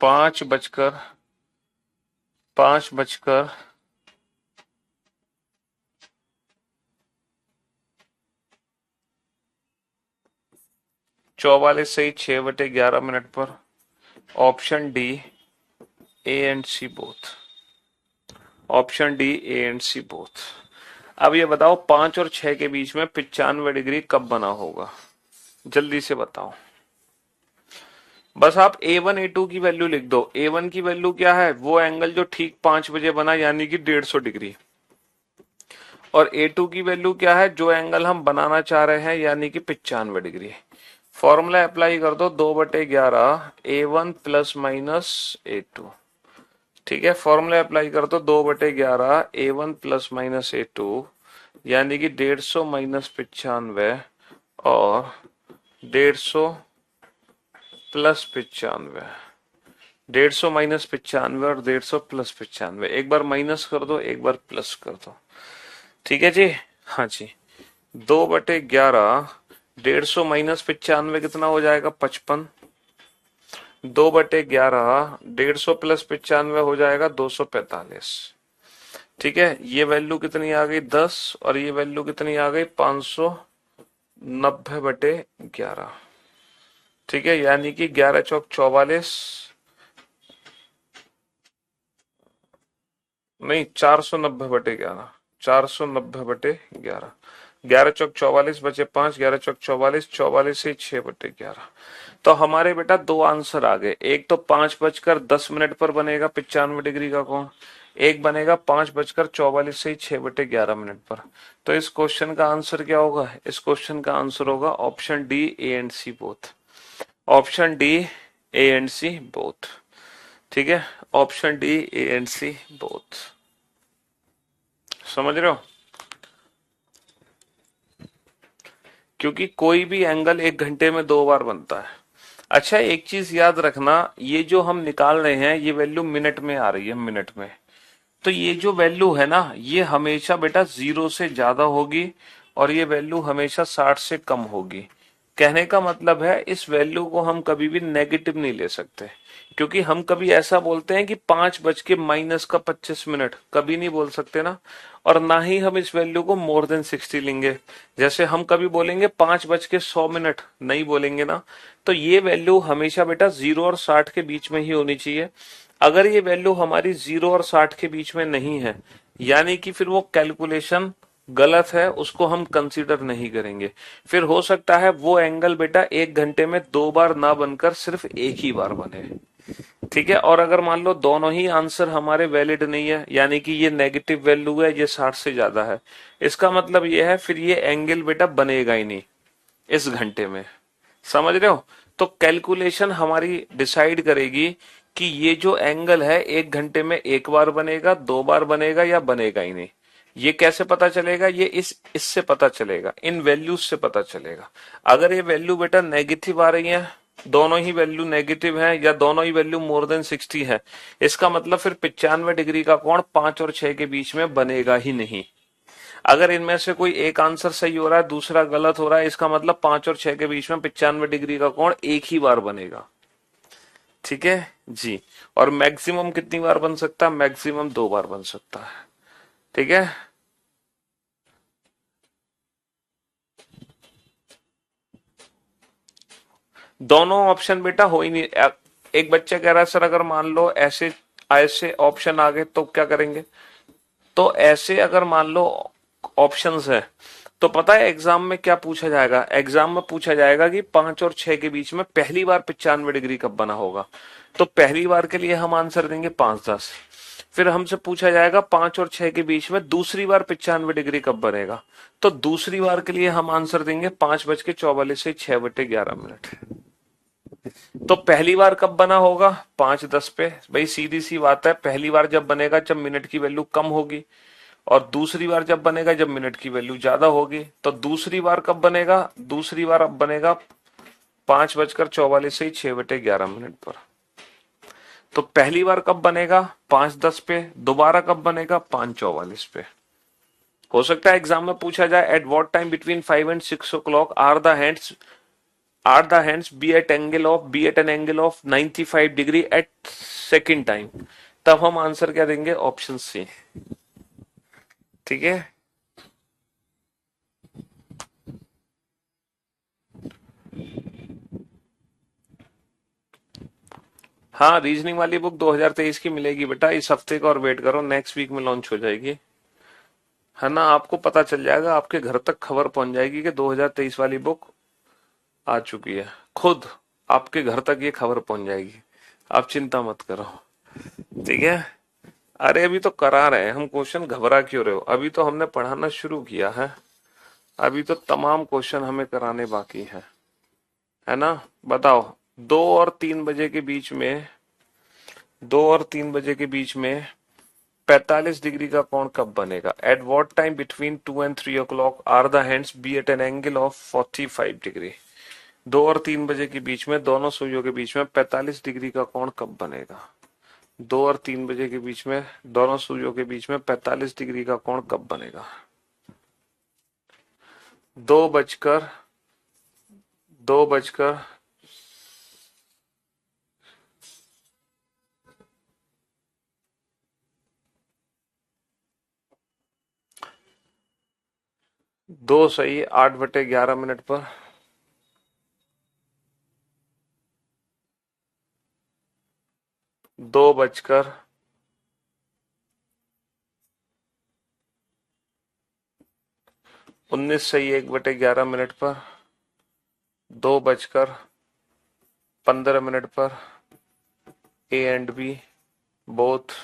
5:05 सही 6:11 पर, option D A and C both, option D A and C both. अब ये बताओ 5 और 6 के बीच में 95 डिग्री कब बना होगा, जल्दी से बताओ। बस आप A1 A2 की वैल्यू लिख दो। A1 की वैल्यू क्या है, वो एंगल जो ठीक 5 बजे बना यानी कि 150 डिग्री, और A2 की वैल्यू क्या है, जो एंगल हम बनाना चाह रहे हैं यानी कि 95 डिग्री। फॉर्मूला अप्लाई कर दो 2/11 A1 प्लस माइनस A2, ठीक है, फॉर्मूला अप्लाई कर दो 2/11 A1 प्लस माइनस A2 यानी कि 150 माइनस 95 और 150 प्लस 95, 150 माइनस 95 और 150 प्लस 95, एक बार माइनस कर दो एक बार प्लस कर दो, ठीक है जी। हाँ जी, 2/11 150 माइनस 95 कितना हो जाएगा 55, 2/11 150 प्लस 95 हो जाएगा 245, ठीक है। ये वैल्यू कितनी आ गई 10 और ये वैल्यू कितनी आ गई 590/11, ठीक है, यानी कि 11 चौक 44, नहीं 490/11, 490/11, 11 चौक 44 बचे 5, 11 चौक 44, 44 से 6/11। तो हमारे बेटा दो आंसर आ गए, एक तो 5:10 पर बनेगा 95 डिग्री का कोण, एक बनेगा 5:44 से 6/11 पर। तो इस क्वेश्चन का आंसर क्या होगा, इस क्वेश्चन का आंसर होगा option D A and C both, option D A and C both, ठीक है, option D A and C both. समझ रहे हो, क्योंकि कोई भी एंगल 1 घंटे में 2 बार बनता है। अच्छा एक चीज याद रखना, ये जो हम निकाल रहे हैं ये वैल्यू मिनट में आ रही है, मिनट में, तो ये जो वैल्यू है ना ये हमेशा बेटा 0 से ज्यादा होगी और ये वैल्यू हमेशा 60 से कम होगी। कहने का मतलब है इस वैल्यू को हम कभी भी नेगेटिव नहीं ले सकते, क्योंकि हम कभी ऐसा बोलते हैं कि 5:25 कभी नहीं बोल सकते ना, और ना ही हम इस वैल्यू को मोर देन 60 लेंगे। जैसे हम कभी बोलेंगे 5:100 नहीं बोलेंगे ना। तो ये वैल्यू हमेशा बेटा 0 और 60 के बीच में ही होनी चाहिए। अगर ये वैल्यू हमारी 0 और 60 के बीच में नहीं है यानी कि फिर वो कैलकुलेशन गलत है, उसको हम कंसीडर नहीं करेंगे। फिर हो सकता है वो एंगल बेटा 1 घंटे में 2 बार ना बनकर सिर्फ एक ही बार बने, ठीक है। और अगर मान लो दोनों ही आंसर हमारे वैलिड नहीं है यानी कि ये नेगेटिव वैल्यू है, ये 60 से ज्यादा है, इसका मतलब ये है फिर ये एंगल बेटा बनेगा ही नहीं इस घंटे में। समझ रहे हो, तो कैलकुलेशन हमारी डिसाइड करेगी कि ये जो एंगल है 1 घंटे में 1 बार बनेगा, 2 बार बनेगा या बनेगा ही नहीं। ये कैसे पता चलेगा, ये इससे पता चलेगा, इन वैल्यूज से पता चलेगा। अगर ये वैल्यू बेटा नेगेटिव आ रही है, दोनों ही वैल्यू नेगेटिव है या दोनों ही वैल्यू मोर देन 60 है, इसका मतलब फिर 95 डिग्री का कोण 5 और 6 के बीच में बनेगा ही नहीं। अगर इनमें से कोई एक आंसर सही हो रहा है दूसरा गलत हो रहा है, इसका मतलब 5 और 6 के बीच में 95 डिग्री का कोण एक ही बार बनेगा, ठीक है जी। और मैक्सिमम कितनी बार बन सकता है, मैक्सिमम 2 बार बन सकता है, ठीक है। दोनों ऑप्शन बेटा हो ही नहीं। एक बच्चा कह रहा है सर अगर मान लो ऐसे ऐसे ऑप्शन आ गए तो क्या करेंगे। तो ऐसे अगर मान लो ऑप्शंस है तो पता है एग्जाम में क्या पूछा जाएगा। एग्जाम में पूछा जाएगा कि 5 और 6 के बीच में पहली बार 95 डिग्री कब बना होगा। तो पहली बार के लिए हम आंसर देंगे 5-10। फिर हमसे पूछा जाएगा 5 और 6 के बीच में दूसरी बार 95 डिग्री कब बनेगा। तो दूसरी बार के लिए हम आंसर देंगे 5:44 से 6:11। तो पहली बार कब बना होगा 5-10 पे। भाई सीधी सी बात है, पहली बार जब बनेगा जब मिनट की वैल्यू कम होगी, और दूसरी बार जब बनेगा जब मिनट की वैल्यू ज्यादा होगी। तो दूसरी बार कब बनेगा, दूसरी बार अब बनेगा 5:44 से 6:11 पर। तो पहली बार कब बनेगा 5:10 पे, दोबारा कब बनेगा 5:44 पे। हो सकता है एग्जाम में पूछा जाए at what time between 5 and 6 o'clock are the hands be at an angle of 95 degree at second time. तब हम आंसर क्या देंगे, ऑप्शन सी। ठीक है। हाँ, रीजनिंग वाली बुक 2023 की मिलेगी बेटा, इस हफ्ते का और वेट करो, नेक्स्ट वीक में लॉन्च हो जाएगी। है ना, आपको पता चल जाएगा, आपके घर तक खबर पहुंच जाएगी कि 2023 वाली बुक आ चुकी है। खुद आपके घर तक ये खबर पहुंच जाएगी, आप चिंता मत करो। ठीक है। अरे अभी तो करा रहे हैं हम क्वेश्चन, घबरा क्यों रहे हो, अभी तो हमने पढ़ाना शुरू किया है। अभी तो तमाम क्वेश्चन हमें कराने बाकी है ना। बताओ, 2 और 3 बजे के बीच में 2 और 3 बजे के बीच में 45 डिग्री का कोण कब बनेगा। At what time between 2 and 3 o'clock are the hands be at an angle of 45 degree. 2 और 3 बजे के बीच में दोनों सुइयों के बीच में 45 डिग्री का कोण कब बनेगा। 2 और 3 बजे के बीच में दोनों सुइयों के बीच में 45 डिग्री का कोण कब बनेगा। 2 बजकर 2 बजकर 2 सही 8/11 पर। 2 बजकर 19 सही 1/11 पर। 2 बजकर 15 पर। A and B both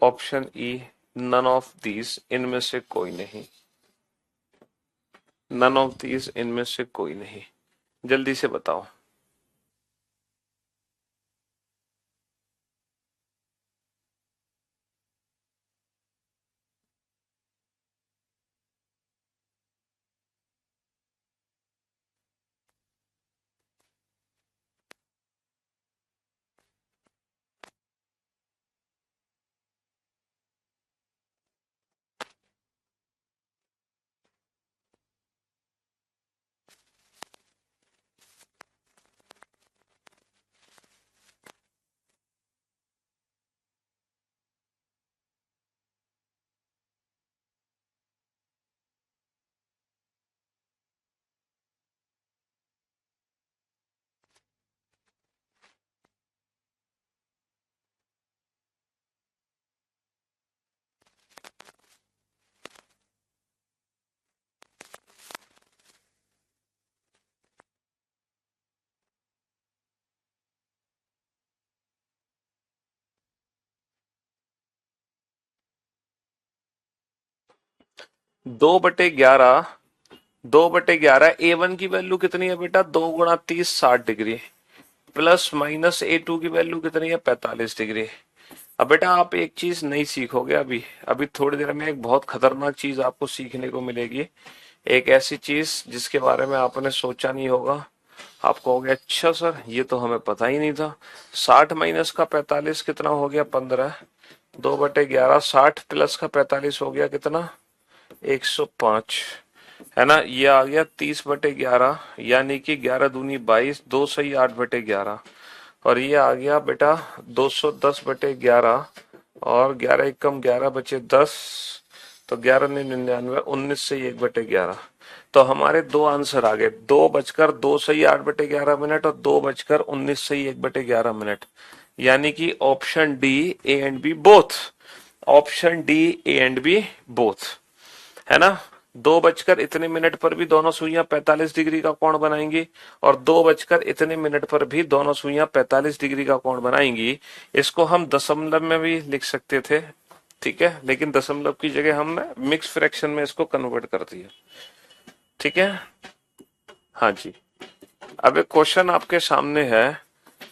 option E none of these, इनमें से कोई नहीं। नन ऑफ दीज, इनमें से कोई नहीं। जल्दी से बताओ। दो बटे ग्यारह A1 की वैल्यू कितनी है बेटा, 2 × 30 60 डिग्री, प्लस माइनस A2 की वैल्यू कितनी है 45 डिग्री। अब बेटा आप एक चीज नहीं सीखोगे अभी, अभी थोड़ी देर में एक बहुत खतरनाक चीज आपको सीखने को मिलेगी। एक ऐसी चीज जिसके बारे में आपने सोचा नहीं होगा। आप कहोगे अच्छा सर ये तो हमें पता ही नहीं था। 60 माइनस का 45 कितना हो गया 15। 2/11 60 प्लस का 45 हो गया कितना 105। है ना, ये आ गया 30/11, यानी कि 11×2 = 22, 2 सही 8/11। और ये आ गया बेटा 210/11, और 11 एकम 11 बचे 10, तो 11×9 = 99, 19 से 1/11। तो हमारे दो आंसर आ गए, 2:02 सही 8/11 मिनट और 2:19 सही 1/11 मिनट, यानी कि option D A and B both, option D A and B both, है ना। 2 बजकर इतने मिनट पर भी दोनों सुइयां 45 डिग्री का कोण बनाएंगी और 2 बजकर इतने मिनट पर भी दोनों सुइयां 45 डिग्री का कोण बनाएंगी। इसको हम दशमलव में भी लिख सकते थे, ठीक है, लेकिन दशमलव की जगह हमने मिक्स फ्रैक्शन में इसको कन्वर्ट कर दिया, ठीक है। हाँ जी, अब एक क्वेश्चन आपके सामने है,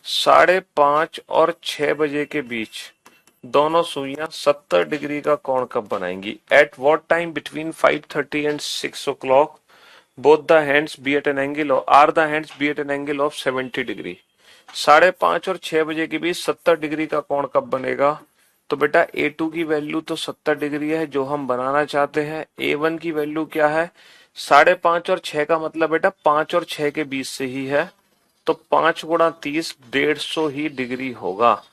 5:30 और 6 बजे के बीच दोनों सुइयां 70 डिग्री का कोण कब बनाएंगी? At what time between 5:30 and 6 o'clock both the hands be at an angle of are the hands be at an angle of 70 degree. 5:30 और 6 बजे के बीच 70 डिग्री का कोण कब बनेगा? तो बेटा A2 की वैल्यू तो 70 डिग्री है जो हम बनाना चाहते हैं, A1 की वैल्यू क्या है? 5:30 और 6 का मतलब बेटा 5 और 6 के बीच से ही है, तो 5 गुणा 30 150 ही डिग्री होगा।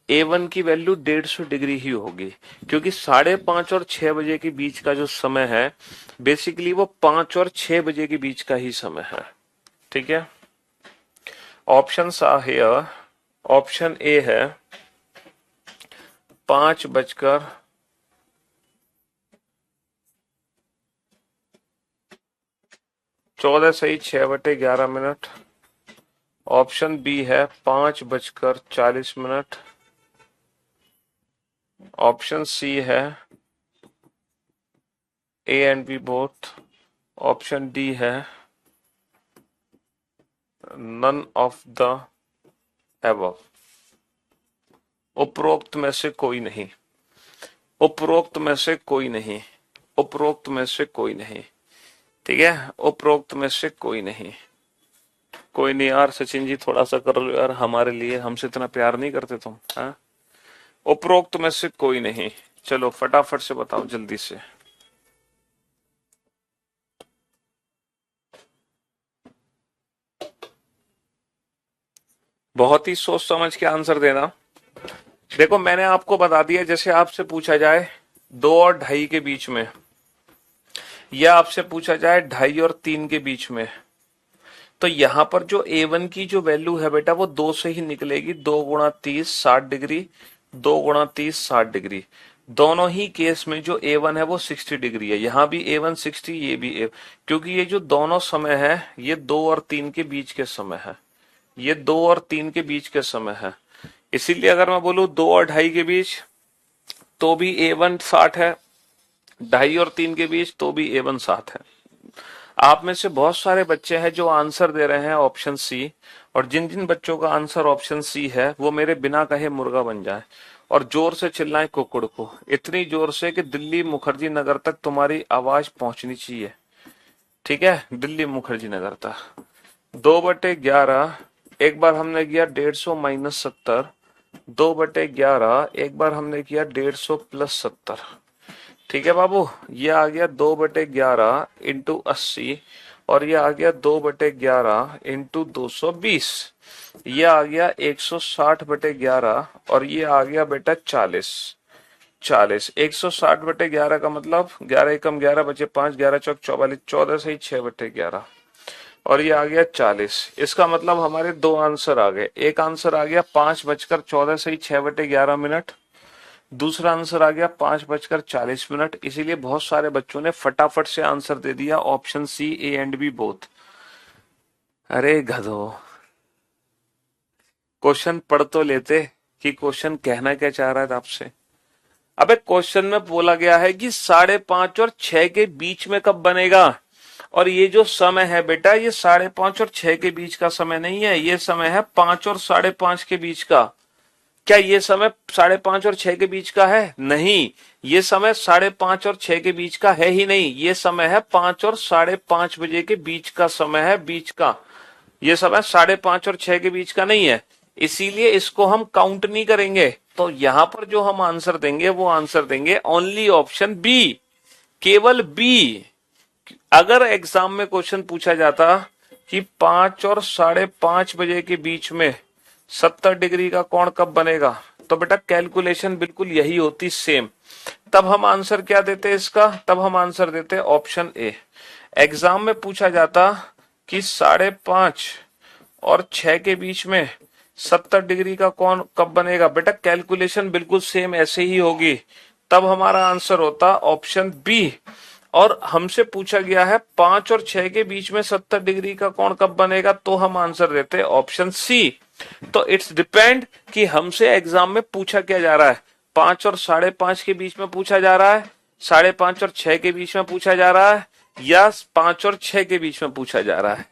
A1 की वैल्यू 150 डिग्री ही होगी, क्योंकि 5:30 और 6 बजे के बीच का जो समय है बेसिकली वो 5 और 6 बजे के बीच का ही समय है, ठीक है। Options are here, option A है 5:14 सही 6/11 मिनट, ऑप्शन बी है 5:40 ऑप्शन सी है A and B both, option D है नन ऑफ द एबव। उपरोक्त में से कोई नहीं, उपरोक्त में से कोई नहीं, उपरोक्त में से कोई नहीं, ठीक है, उपरोक्त में से कोई नहीं। कोई नहीं यार, सचिन जी थोड़ा सा कर लो यार हमारे लिए, हमसे इतना प्यार नहीं करते तुम, हाँ। उपरोक्त में से कोई नहीं, चलो फटाफट से बताओ जल्दी से। बहुत ही सोच समझ के आंसर देना। देखो मैंने आपको बता दिया, जैसे आपसे पूछा जाए 2 और 2.5 के बीच में, या आपसे पूछा जाए 2.5 और 3 के बीच में, तो यहां पर जो A1 की जो वैल्यू है बेटा वो 2 से ही निकलेगी। 2 गुणा 30 60 डिग्री, 2 गुणा 30 60 डिग्री। दोनों ही केस में जो A1 है वो 60 डिग्री है, यहां भी A1 60, ये भी A, क्योंकि ये जो दोनों समय है ये 2 और 3 के बीच के समय है, ये 2 और 3 के बीच के समय है। इसीलिए अगर मैं बोलूं 2 और 2.5 के बीच तो भी A1 60 है, 2.5 और 3 के बीच तो भी A1 60 है। आप में से बहुत सारे बच्चे हैं जो आंसर दे रहे हैं ऑप्शन सी, और जिन जिन बच्चों का आंसर ऑप्शन सी है वो मेरे बिना कहे मुर्गा बन जाए और जोर से चिल्लाएं कुकुड़ को, इतनी जोर से कि दिल्ली मुखर्जी नगर तक तुम्हारी आवाज पहुंचनी चाहिए, ठीक है, दिल्ली मुखर्जी नगर तक। 2/11 एक बार हमने किया 150 माइनस 70, 2/11 एक बार हमने किया 150 प्लस 70, ठीक है बाबू। ये आ गया 2/11 इंटू 80, और ये आ गया 2/11 इंटू 220, ये आ गया 160/11, और ये आ गया बेटा 40। 160/11 का मतलब 11 एकम 11 बचे 5, 11 चौक 44, 14 सही 6/11, और ये आ गया 40। इसका मतलब हमारे दो आंसर आ गए, एक आंसर आ गया 5:14 सही 6/11 मिनट, दूसरा आंसर आ गया 5:40 मिनट। इसीलिए बहुत सारे बच्चों ने फटाफट से आंसर दे दिया option C A and B both. अरे गधो, क्वेश्चन पढ़ तो लेते कि क्वेश्चन कहना क्या चाह रहा है आपसे। अबे क्वेश्चन में बोला गया है कि 5:30 और 6 के बीच में कब बनेगा, और ये जो समय है बेटा ये 5:30 और 6 के बीच का समय नहीं है, ये समय है 5 और 5:30 के बीच का। क्या ये समय 5:30 और 6 के बीच का है? नहीं, ये समय 5:30 और 6 के बीच का है ही नहीं, ये समय है 5 और 5:30 बजे के बीच का समय है, बीच का। ये समय 5:30 और 6 के बीच का नहीं है, इसीलिए इसको हम काउंट नहीं करेंगे। तो यहां पर जो हम आंसर देंगे वो आंसर देंगे ओनली ऑप्शन बी, केवल बी। अगर एग्जाम में क्वेश्चन पूछा जाता कि 5 और 5:30 बजे के बीच में 70 डिग्री का कोण कब बनेगा, तो बेटा कैलकुलेशन बिल्कुल यही होती सेम। तब हम आंसर क्या देते इसका, तब हम आंसर देते ऑप्शन ए। एग्जाम में पूछा जाता कि 5.5 और 6 के बीच में 70 डिग्री का कोण कब बनेगा, बेटा कैलकुलेशन बिल्कुल सेम ऐसे ही होगी, तब हमारा आंसर होता ऑप्शन बी। और हमसे पूछा गया है 5 और 6 के बीच में 70 डिग्री का कोण कब बनेगा, तो हम आंसर देते हैं ऑप्शन सी। तो इट्स डिपेंड कि हमसे एग्जाम में पूछा क्या जा रहा है, 5 और 5.5 के बीच में पूछा जा रहा है, 5.5 और 6 के बीच में पूछा जा रहा है, या 5 और 6 के बीच में पूछा जा रहा है।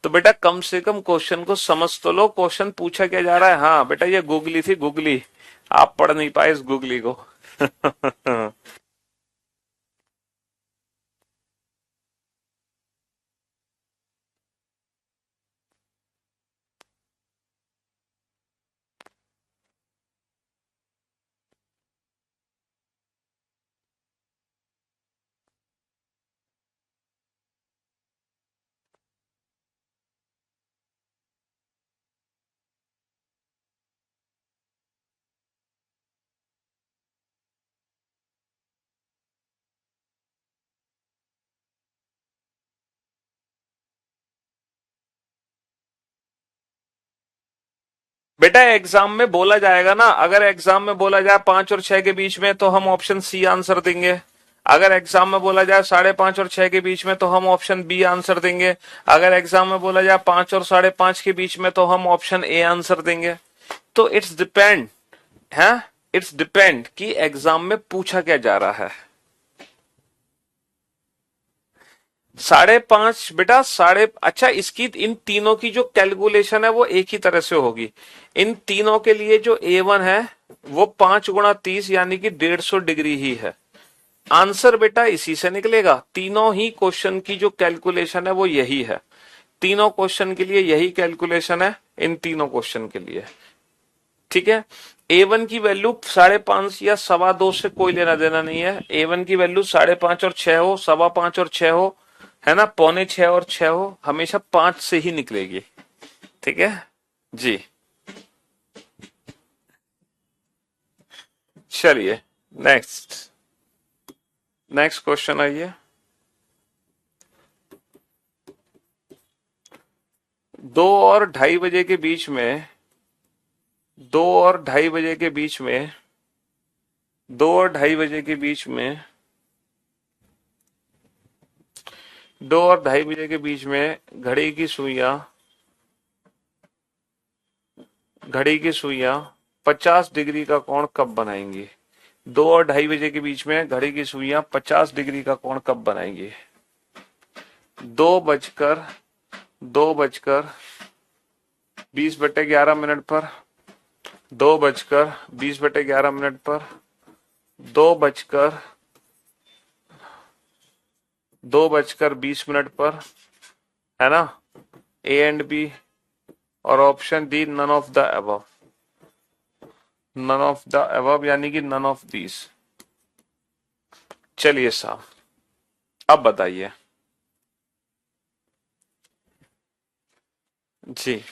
तो बेटा कम से कम क्वेश्चन को समझ तो लो, क्वेश्चन पूछा क्या जा रहा है। हाँ बेटा ये गूगली थी, गूगली, आप पढ़ नहीं पाए इस गूगली को। बेटा एग्जाम में बोला जाएगा ना, अगर एग्जाम में बोला जाए 5 और 6 के बीच में तो हम ऑप्शन सी आंसर देंगे। अगर एग्जाम में बोला जाए 5.5 और 6 के बीच में तो हम ऑप्शन बी आंसर देंगे। अगर एग्जाम में बोला जाए 5 और 5.5 के बीच में तो हम ऑप्शन ए आंसर देंगे। तो इट्स डिपेंड है, इट्स डिपेंड कि एग्जाम में पूछा क्या जा रहा है। 5.5 बेटा अच्छा इसकी इन तीनों की जो कैलकुलेशन है वो एक ही तरह से होगी। इन तीनों के लिए जो A1 है वो 5 × 30 यानी कि 150 डिग्री ही है। आंसर बेटा इसी से निकलेगा। तीनों ही क्वेश्चन की जो कैलकुलेशन है वो यही है। तीनों क्वेश्चन के लिए यही कैलकुलेशन है, इन तीनों क्वेश्चन के लिए। ठीक है। A1 की वैल्यू 5.5 या 2.25 से कोई लेना देना नहीं है। A1 की वैल्यू 5.5 और 6 हो, 5.25 और 6 हो, है ना, 5.25 और 6 हो, हमेशा 5 से ही निकलेगी। ठीक है जी। चलिए नेक्स्ट, नेक्स्ट क्वेश्चन आइए। 2 और 2:30 बजे के बीच में 2 और 2:30 बजे के बीच में 2 और 2:30 बजे के बीच में 2 और 2:30 बजे के बीच में घड़ी की सुइयां 50 डिग्री का कोण कब बनाएंगी। 2 और 2:30 बजे के बीच में घड़ी की सुइयां 50 डिग्री का कोण कब बनाएंगी। 2 बजकर 20/11 पर, 2 बजकर 20/11 पर, 2 बजकर 2:20 पर, है ना, ए एंड बी। और option D none of the above, none of the above यानी कि नन ऑफ दीज। चलिए साहब अब बताइए जी।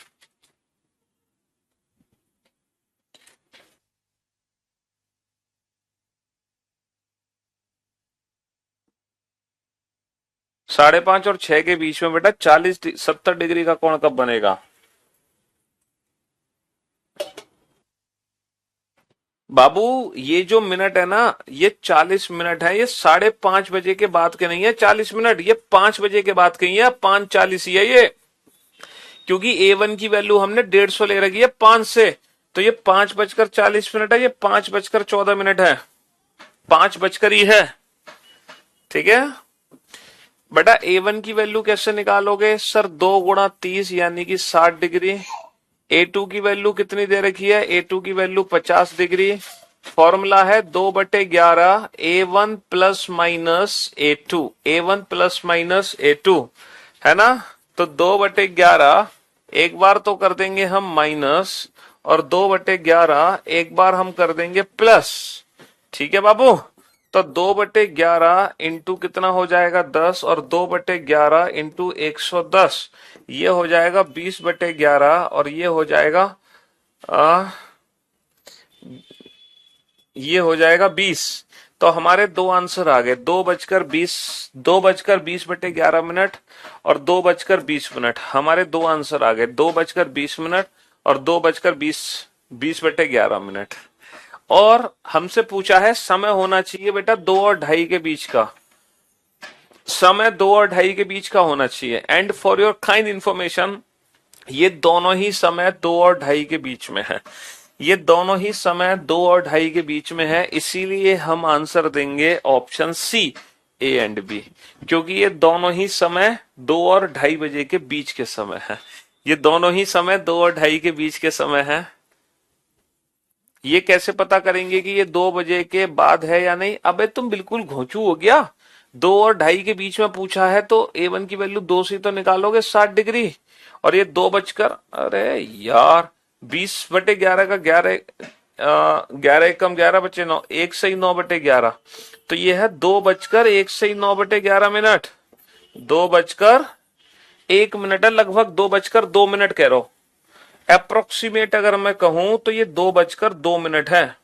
5.5 और 6 के बीच में बेटा 70 डिग्री का कोण कब बनेगा। बाबू ये जो मिनट है ना, ये 40 मिनट है, ये 5:30 बजे के बाद के नहीं है 40 मिनट, ये 5 बजे के बाद के ही है, 5:40 ही है ये। क्योंकि A1 की वैल्यू हमने 150 ले रखी है 5 से, तो ये 5:40 है, ये 5:14 है, 5 बजकर ही है। ठीक है बेटा। A1 की वैल्यू कैसे निकालोगे सर, 2 × 30 यानी कि 60 डिग्री। A2 की वैल्यू कितनी दे रखी है, A2 की वैल्यू 50 डिग्री। फॉर्मूला है 2/11 A1 plus minus A2, A1 plus minus A2, है ना। तो 2/11 एक बार तो कर देंगे हम माइनस, और 2/11 एक बार हम कर देंगे प्लस। ठीक है बाबू। तो 2/11 इंटू कितना हो जाएगा 10, और 2/11 इंटू 110, ये हो जाएगा 20/11, और ये हो जाएगा 20। तो हमारे दो आंसर आ गए, 2:20 और 2:20। हमारे दो आंसर आ गए, 2:20 और 2:20 और हमसे पूछा है समय होना चाहिए बेटा 2 और 2:30 के बीच का, समय 2 और 2:30 के बीच का होना चाहिए। And for your kind information, ये दोनों ही समय 2 और 2:30 के बीच में है, ये दोनों ही समय 2 और 2:30 के बीच में है, इसीलिए हम आंसर देंगे option C, A and B, क्योंकि ये दोनों ही समय 2 और 2:30 बजे के बीच के समय है, ये दोनों ही समय 2 और 2:30 के बीच के समय है। ये कैसे पता करेंगे कि ये 2 बजे के बाद है या नहीं? अबे तुम बिल्कुल घोंचू हो गया, 2 और 2:30 के बीच में पूछा है तो A1 की वैल्यू 2 से तो निकालोगे 60 डिग्री, और ये 2 बजकर, अरे यार 20/11 का 11, 11 कम 11 बचे 9, 1 से ही 9/11, तो ये है 2:01 से ही 9/11। 2:01 है, लगभग 2:02 कह रहा हूं, अप्रोक्सीमेट अगर मैं कहूं तो ये 2:02 है,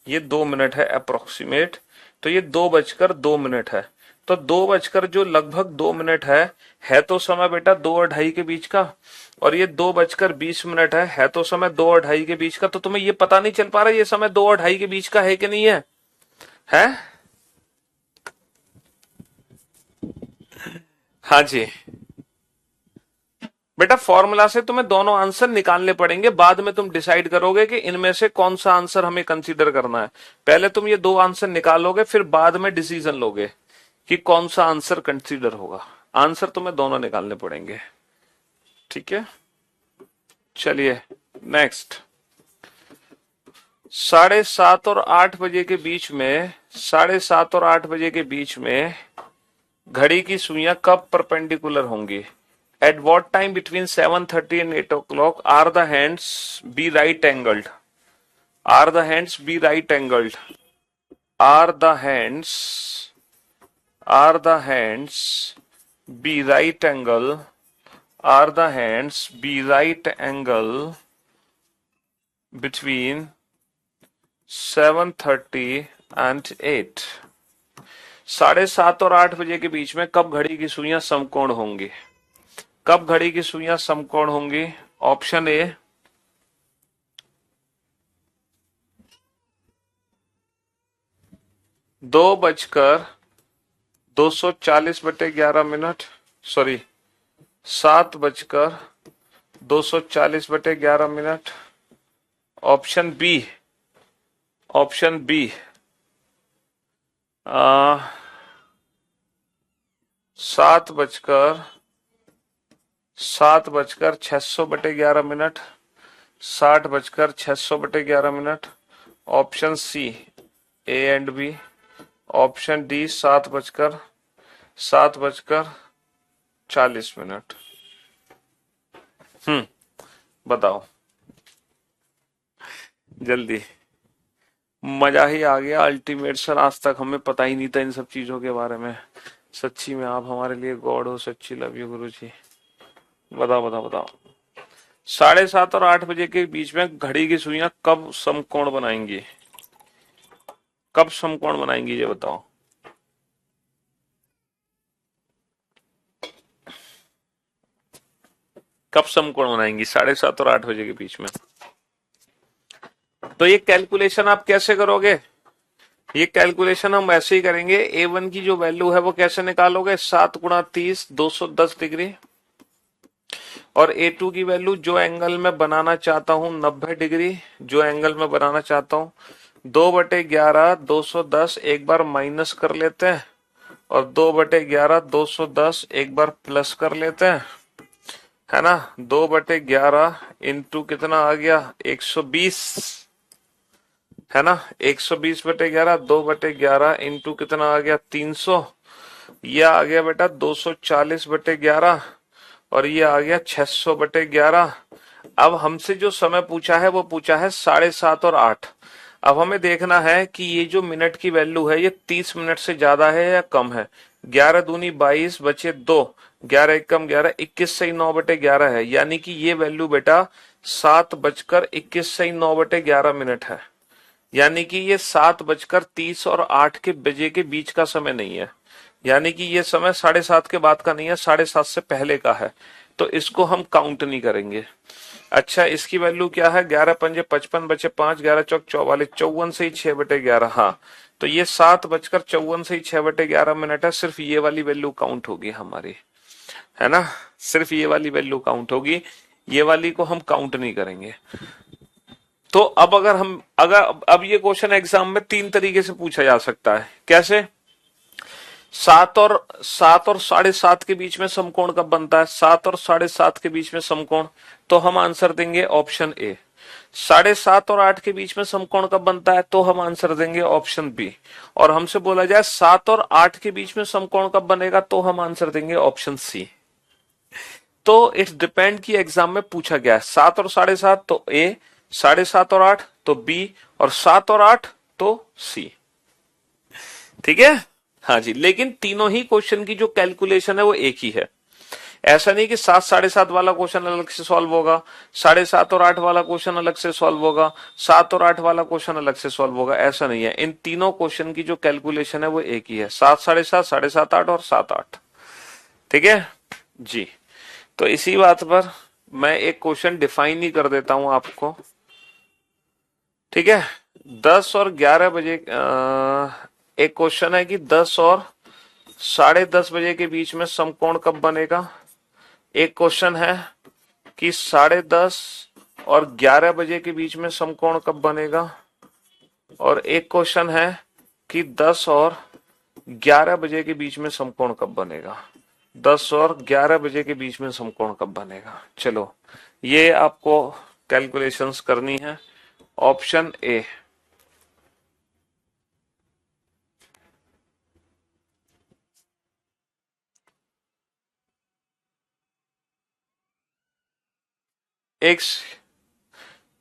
ये 2 मिनट है अप्रोक्सीमेट, तो ये 2:02 है। तो 2 बजकर जो लगभग 2 मिनट है तो समय बेटा 2 और 2:30 के बीच का, और ये 2:20 है तो समय 2 और 2:30 के बीच का। तो तुम्हें ये पता नहीं चल पा रहा ये समय 2 और 2:30 के बीच का है कि नहीं है? है? हाँ जी बेटा, फॉर्मूला से तुम्हें दोनों आंसर निकालने पड़ेंगे, बाद में तुम डिसाइड करोगे कि इनमें से कौन सा आंसर हमें कंसीडर करना है। पहले तुम ये दो आंसर निकालोगे, फिर बाद में डिसीजन लोगे कि कौन सा आंसर कंसीडर होगा। आंसर तुम्हें दोनों निकालने पड़ेंगे, ठीक है? चलिए नेक्स्ट, 7:30 और 8 बजे के बीच में, 7:30 और 8 बजे के बीच में घड़ी की सुइयां कब परपेंडिकुलर होंगी? At what time between 7:30 and 8 o'clock are the hands be right angled? Are the hands be right angled? Are the hands be right angle? Are the hands be right angle between 7:30 and 8? 7:30 और 8 बजे के बीच में कब घड़ी की सुइयां समकोण होंगी? कब घड़ी की सुइयां समकोण होंगी? Option A, 2:240/11, sorry 7:240/11। Option B, option B 7:600/11, 7:600/11। Option C, A and B. Option D 7:40। बताओ जल्दी, मजा ही आ गया अल्टीमेट सर, आज तक हमें पता ही नहीं था इन सब चीजों के बारे में। सच्ची में आप हमारे लिए गॉड हो, सच्ची लव यू गुरु जी। बताओ बताओ बताओ, 7:30 और 8 बजे के बीच में घड़ी की सुइयां कब समकोण बनाएंगी? कब समकोण बनाएंगी ये बताओ। कब समकोण बनाएंगी 7:30 और 8 बजे के बीच में? तो ये कैलकुलेशन आप कैसे करोगे? ये कैलकुलेशन हम ऐसे ही करेंगे, A1 की जो वैल्यू है वो कैसे निकालोगे? 7 × 30 210 डिग्री, और A2 की वैल्यू जो एंगल में बनाना चाहता हूं 90 डिग्री, जो एंगल में बनाना चाहता हूं 2/11 210 एक बार माइनस कर लेते हैं, और 2/11 210 एक बार प्लस कर लेते हैं, है ना? 2/11 इंटू कितना आ गया? 120, है ना? 120/11, 2/11 इंटू कितना आ गया? 300, यह आ गया बेटा 240/11, और ये आ गया 600/11। अब हमसे जो समय पूछा है वो पूछा है 7:30 और 8। अब हमें देखना है कि ये जो मिनट की वैल्यू है ये 30 मिनट से ज्यादा है या कम है। 11 दूनी 22 बचे 2, 11 एकम 11, 21 से 9/11 है, यानी कि ये वैल्यू बेटा 7:21 से 9/11 मिनट है। यानी कि ये 7:30 और 8 के बजे के बीच का समय नहीं है, यानी कि ये समय 7:30 के बाद का नहीं है, 7:30 से पहले का है, तो इसको हम काउंट नहीं करेंगे। अच्छा, इसकी वैल्यू क्या है? 11×5 = 55 बचे 5, 11×4 = 44, 54 से ही 6/11। हाँ, तो ये 7:54 से ही 6/11 मिनट है, सिर्फ ये वाली वैल्यू काउंट होगी हमारी, है ना? सिर्फ ये वाली वैल्यू काउंट होगी, ये वाली को हम काउंट नहीं करेंगे। तो अब अगर हम अगर अब ये क्वेश्चन एग्जाम में 3 तरीके से पूछा जा सकता है। कैसे? 7 और 7:30 के बीच में समकोण कब बनता है? 7 और 7:30 के बीच में समकोण, तो हम आंसर देंगे ऑप्शन ए। 7:30 और 8 के बीच में समकोण कब बनता है? तो हम आंसर देंगे ऑप्शन बी। और हमसे बोला जाए 7 और 8 के बीच में समकोण कब बनेगा, तो हम आंसर देंगे ऑप्शन सी। तो इट्स डिपेंड की एग्जाम में पूछा गया है 7 और 7:30 तो ए, 7:30 और 8 तो बी, और 7 और 8 तो सी। ठीक है? हाँ जी, लेकिन तीनों ही क्वेश्चन की जो कैलकुलेशन है वो एक ही है। ऐसा नहीं कि 7 साढ़े 7 वाला क्वेश्चन अलग से सॉल्व होगा, 7:30 और 8 वाला क्वेश्चन अलग से सॉल्व होगा, 7 और 8 वाला क्वेश्चन अलग से सॉल्व होगा, ऐसा नहीं है। इन तीनों क्वेश्चन की जो कैलकुलेशन है वो एक ही है, 7 साढ़े 7, 7:30 8 और 7 8। ठीक है जी। तो इसी बात पर मैं एक क्वेश्चन डिफाइन ही कर देता हूं आपको। ठीक है, 10 और 11 बजे एक क्वेश्चन है कि 10 और 10:30 बजे के बीच में समकोण कब बनेगा। एक क्वेश्चन है कि 10:30 और 11 बजे के बीच में समकोण कब बनेगा, और एक क्वेश्चन है कि 10 और 11 बजे के बीच में समकोण कब बनेगा। 10 और 11 बजे के बीच में समकोण कब बनेगा। चलो, ये आपको कैलकुलेशंस करनी है। Option A. एक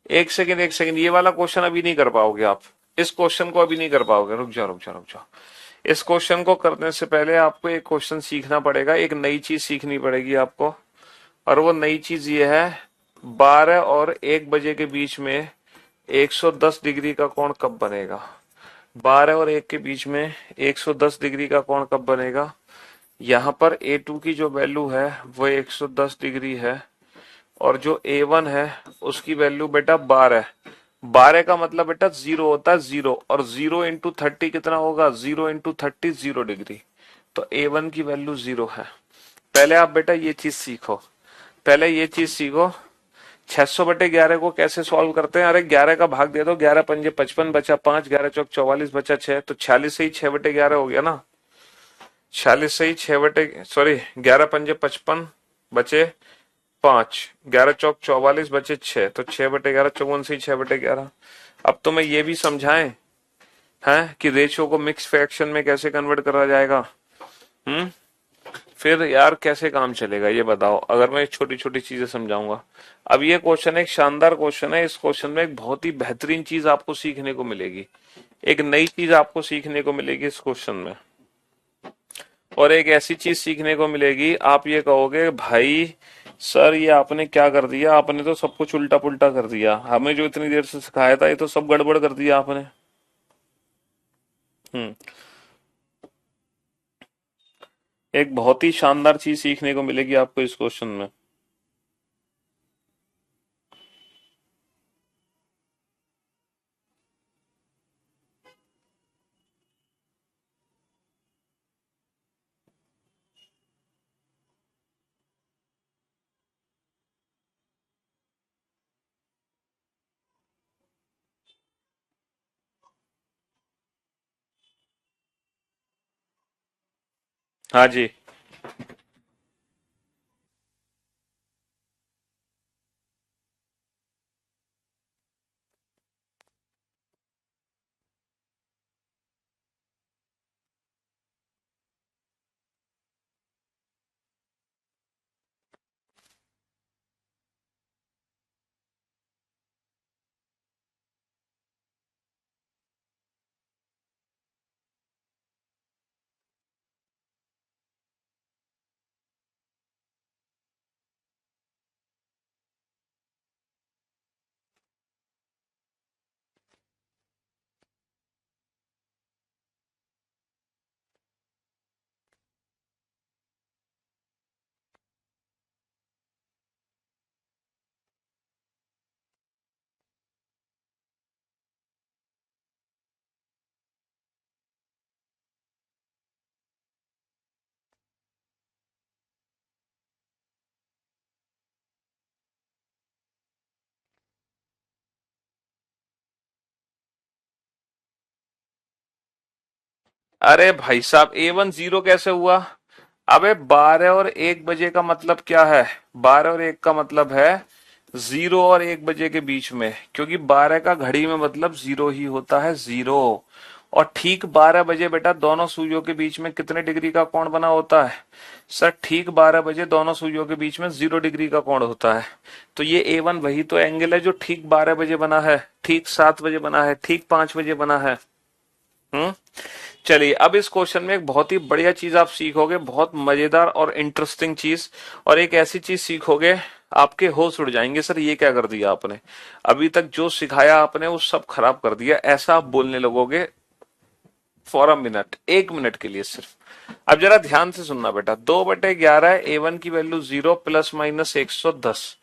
एक सेकंड, ये वाला क्वेश्चन अभी नहीं कर पाओगे आप। इस क्वेश्चन को अभी नहीं कर पाओगे, रुक जाओ रुक जाओ रुक जाओ। इस क्वेश्चन को करने से पहले आपको एक क्वेश्चन सीखना पड़ेगा, एक नई चीज सीखनी पड़ेगी आपको। और वो नई चीज ये है, 12 और 1 बजे के बीच में 110 डिग्री का कोण कब बनेगा। 12 और 1 के बीच में 110 डिग्री का कोण कब बनेगा। यहां पर A2 की जो वैल्यू है वो 110 डिग्री है, और जो A1 है उसकी वैल्यू बेटा 12 है। 12 का मतलब बेटा 0 होता है, 0, और 0 × 30 कितना होगा, 0 × 30 0 डिग्री। तो A1 की वैल्यू 0 है। पहले आप बेटा ये चीज सीखो, पहले ये चीज सीखो। 600/11 को कैसे सॉल्व करते हैं? अरे 11 का भाग दे दो, 11×5 = 55 बचा 5, 11×4 = 44 बचा 6, तो 46 से ही 6/11 हो गया ना। 46 से ही 11×5 = 55 बचे 5, 11×4 = 44 बचे 6, तो 6/11 54 से ही 6/11। अब तो मैं ये भी समझाएं हैं कि रेशियो को मिक्स फ्रैक्शन में कैसे कन्वर्ट करा जाएगा। हम्म फिर यार कैसे काम चलेगा ये बताओ, अगर मैं छोटी छोटी चीजें समझाऊंगा। अब ये क्वेश्चन एक शानदार क्वेश्चन है, इस क्वेश्चन में एक बहुत ही बेहतरीन चीज आपको सीखने को मिलेगी, एक नई चीज आपको सीखने को मिलेगी इस क्वेश्चन में। और एक ऐसी चीज सीखने को मिलेगी, आप ये कहोगे भाई सर ये आपने क्या कर दिया, आपने तो सब कुछ उल्टा पुल्टा कर दिया, हमें जो इतनी देर से सिखाया था ये तो सब गड़बड़ कर दिया आपने। हम्म एक बहुत ही शानदार चीज सीखने को मिलेगी आपको इस क्वेश्चन में। हाँ जी। अरे भाई साहब, A1 0 कैसे हुआ? अबे 12 और 1 बजे का मतलब क्या है? 12 और 1 का मतलब है 0 और 1 बजे के बीच में, क्योंकि 12 का घड़ी में मतलब 0 ही होता है, 0। और ठीक 12 बजे बेटा दोनों सुइयों के बीच में कितने डिग्री का कोण बना होता है? सर ठीक 12 बजे दोनों सुइयों के बीच में 0 डिग्री का कोण होता है। तो ये A1 वही तो एंगल है जो ठीक 12 बजे बना है, ठीक 7 बजे बना है, ठीक 5 बजे बना है। हम्म। चलिए, अब इस क्वेश्चन में एक बहुत ही बढ़िया चीज आप सीखोगे, बहुत मजेदार और इंटरेस्टिंग चीज, और एक ऐसी चीज सीखोगे आपके होश उड़ जाएंगे, सर ये क्या कर दिया आपने, अभी तक जो सिखाया आपने वो सब खराब कर दिया, ऐसा आप बोलने लगोगे फॉर अ मिनट, 1 मिनट के लिए सिर्फ। अब जरा ध्यान से सुनना बेटा, 2/11 A1 की वैल्यू 0 प्लस माइनस 110।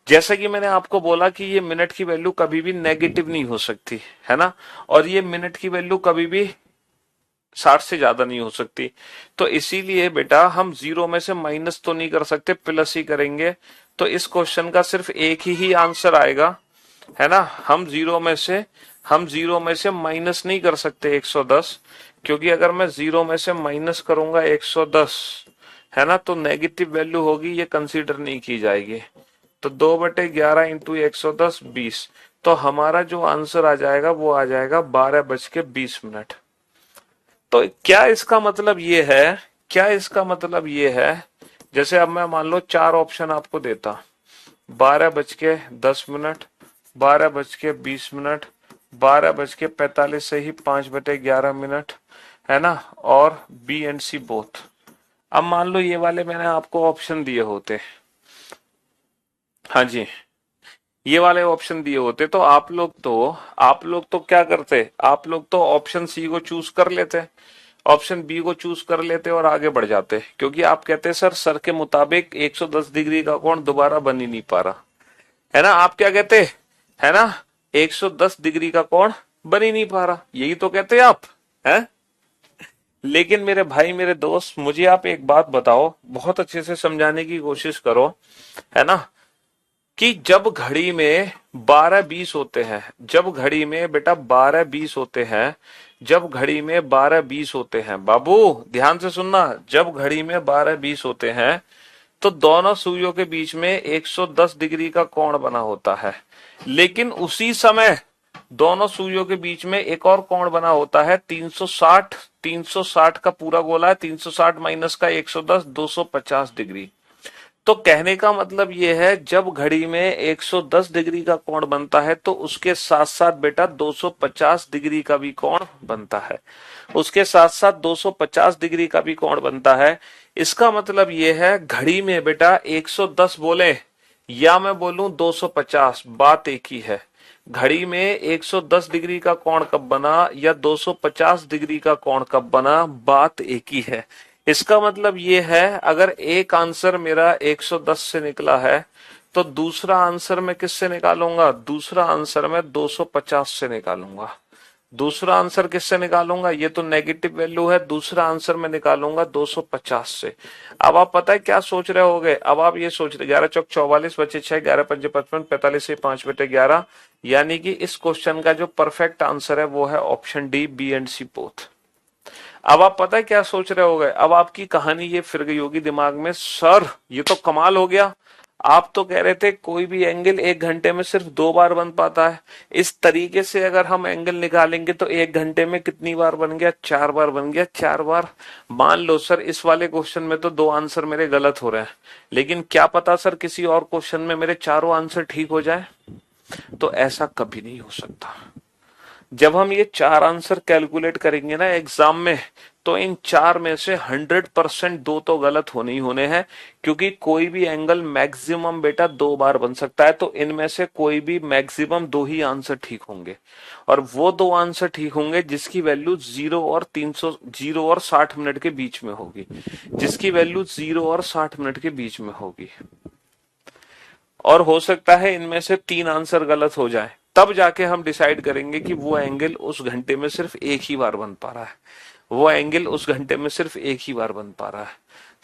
जैसा कि मैंने आपको बोला कि ये मिनट की वैल्यू कभी भी नेगेटिव नहीं हो सकती है ना, और ये मिनट की वैल्यू कभी भी 60 से ज्यादा नहीं हो सकती। तो इसीलिए बेटा हम 0 में से माइनस तो नहीं कर सकते, प्लस ही करेंगे। तो इस क्वेश्चन का सिर्फ एक ही आंसर आएगा, है ना। हम जीरो में से माइनस नहीं कर सकते 110, क्योंकि अगर मैं 0 में से माइनस करूंगा 110, है ना, तो नेगेटिव वैल्यू होगी, ये कंसीडर नहीं की जाएगी। तो 2/11 इंटू 110 20। तो हमारा जो आंसर आ जाएगा वो आ जाएगा 12:20। तो क्या इसका मतलब ये है, जैसे अब मैं मान लो 4 ऑप्शन आपको देता, 12:10, 12:20, 12:45 से ही 5/11, है ना, और बी एंड सी बोथ। अब मान लो ये वाले मैंने आपको ऑप्शन दिए होते, हाँ जी, ये वाले ऑप्शन दिए होते, तो आप लोग तो क्या करते, आप लोग तो ऑप्शन सी को चूज कर लेते, ऑप्शन बी को चूज कर लेते और आगे बढ़ जाते, क्योंकि आप कहते सर के मुताबिक 110 डिग्री का कोण दोबारा बन ही नहीं पा रहा, है ना। आप क्या कहते, है ना, 110 डिग्री का कोण बन ही नहीं पा रहा, यही तो कहते आप, हैं। लेकिन मेरे भाई, मेरे दोस्त, मुझे आप एक बात बताओ, बहुत अच्छे से समझाने की कोशिश करो, है ना, कि जब घड़ी में 12:20 होते हैं, जब घड़ी में बेटा 12:20 होते हैं, जब घड़ी में 12:20 होते हैं, बाबू ध्यान से सुनना, जब घड़ी में 12:20 होते हैं तो दोनों सुइयों के बीच में 110 डिग्री का कोण बना होता है। लेकिन उसी समय दोनों सुइयों के बीच में एक और कोण बना होता है 360, 360 का पूरा गोला है, 360 माइनस का 110, 250 डिग्री। तो कहने का मतलब यह है, जब घड़ी में 110 डिग्री का कोण बनता है तो उसके साथ साथ बेटा 250 डिग्री का भी कोण बनता है, उसके साथ साथ 250 डिग्री का भी कोण बनता है। इसका मतलब यह है, घड़ी में बेटा 110 बोले या मैं बोलूं 250, बात एक ही है। घड़ी में 110 डिग्री का कोण कब बना या 250 डिग्री का कोण कब बना, बात एक ही है। इसका मतलब ये है, अगर एक आंसर मेरा 110 से निकला है तो दूसरा आंसर मैं किससे निकालूंगा, दूसरा आंसर मैं 250 से निकालूंगा। दूसरा आंसर किससे निकालूंगा, ये तो नेगेटिव वैल्यू है, दूसरा आंसर मैं निकालूंगा 250 से। अब आप पता है क्या सोच रहे होगे, अब आप ये सोच रहे 11 चौक 44 बचे 6, 11 पंजे 55, 45 से 5/11, यानी कि इस क्वेश्चन का जो परफेक्ट आंसर है वो है option D, B and C both. अब आप पता है क्या सोच रहे होगे, अब आपकी कहानी ये फिर गई होगी दिमाग में, सर ये तो कमाल हो गया, आप तो कह रहे थे कोई भी एंगल 1 घंटे में सिर्फ 2 बार बन पाता है, इस तरीके से अगर हम एंगल निकालेंगे तो 1 घंटे में कितनी बार बन गया, 4 बार बन गया, 4 बार। मान लो सर इस वाले क्वेश्चन में तो 2 आंसर मेरे गलत हो रहे हैं, लेकिन क्या पता सर किसी और क्वेश्चन में मेरे चारों आंसर ठीक हो जाए। तो ऐसा कभी नहीं हो सकता। जब हम ये 4 आंसर कैलकुलेट करेंगे ना एग्जाम में, तो इन 4 में से 100% 2 तो गलत होने ही होने हैं, क्योंकि कोई भी एंगल मैक्सिमम बेटा 2 बार बन सकता है, तो इनमें से कोई भी मैक्सिमम 2 ही आंसर ठीक होंगे, और वो 2 आंसर ठीक होंगे जिसकी वैल्यू 0 और 60 मिनट के बीच में होगी, जिसकी वैल्यू 0 और 60 मिनट के बीच में होगी। और हो सकता है इनमें से 3 आंसर गलत हो जाए, तब जाके हम डिसाइड करेंगे कि वो एंगल उस घंटे में सिर्फ एक ही बार बन पा रहा है, वो एंगल उस घंटे में सिर्फ एक ही बार बन पा रहा है।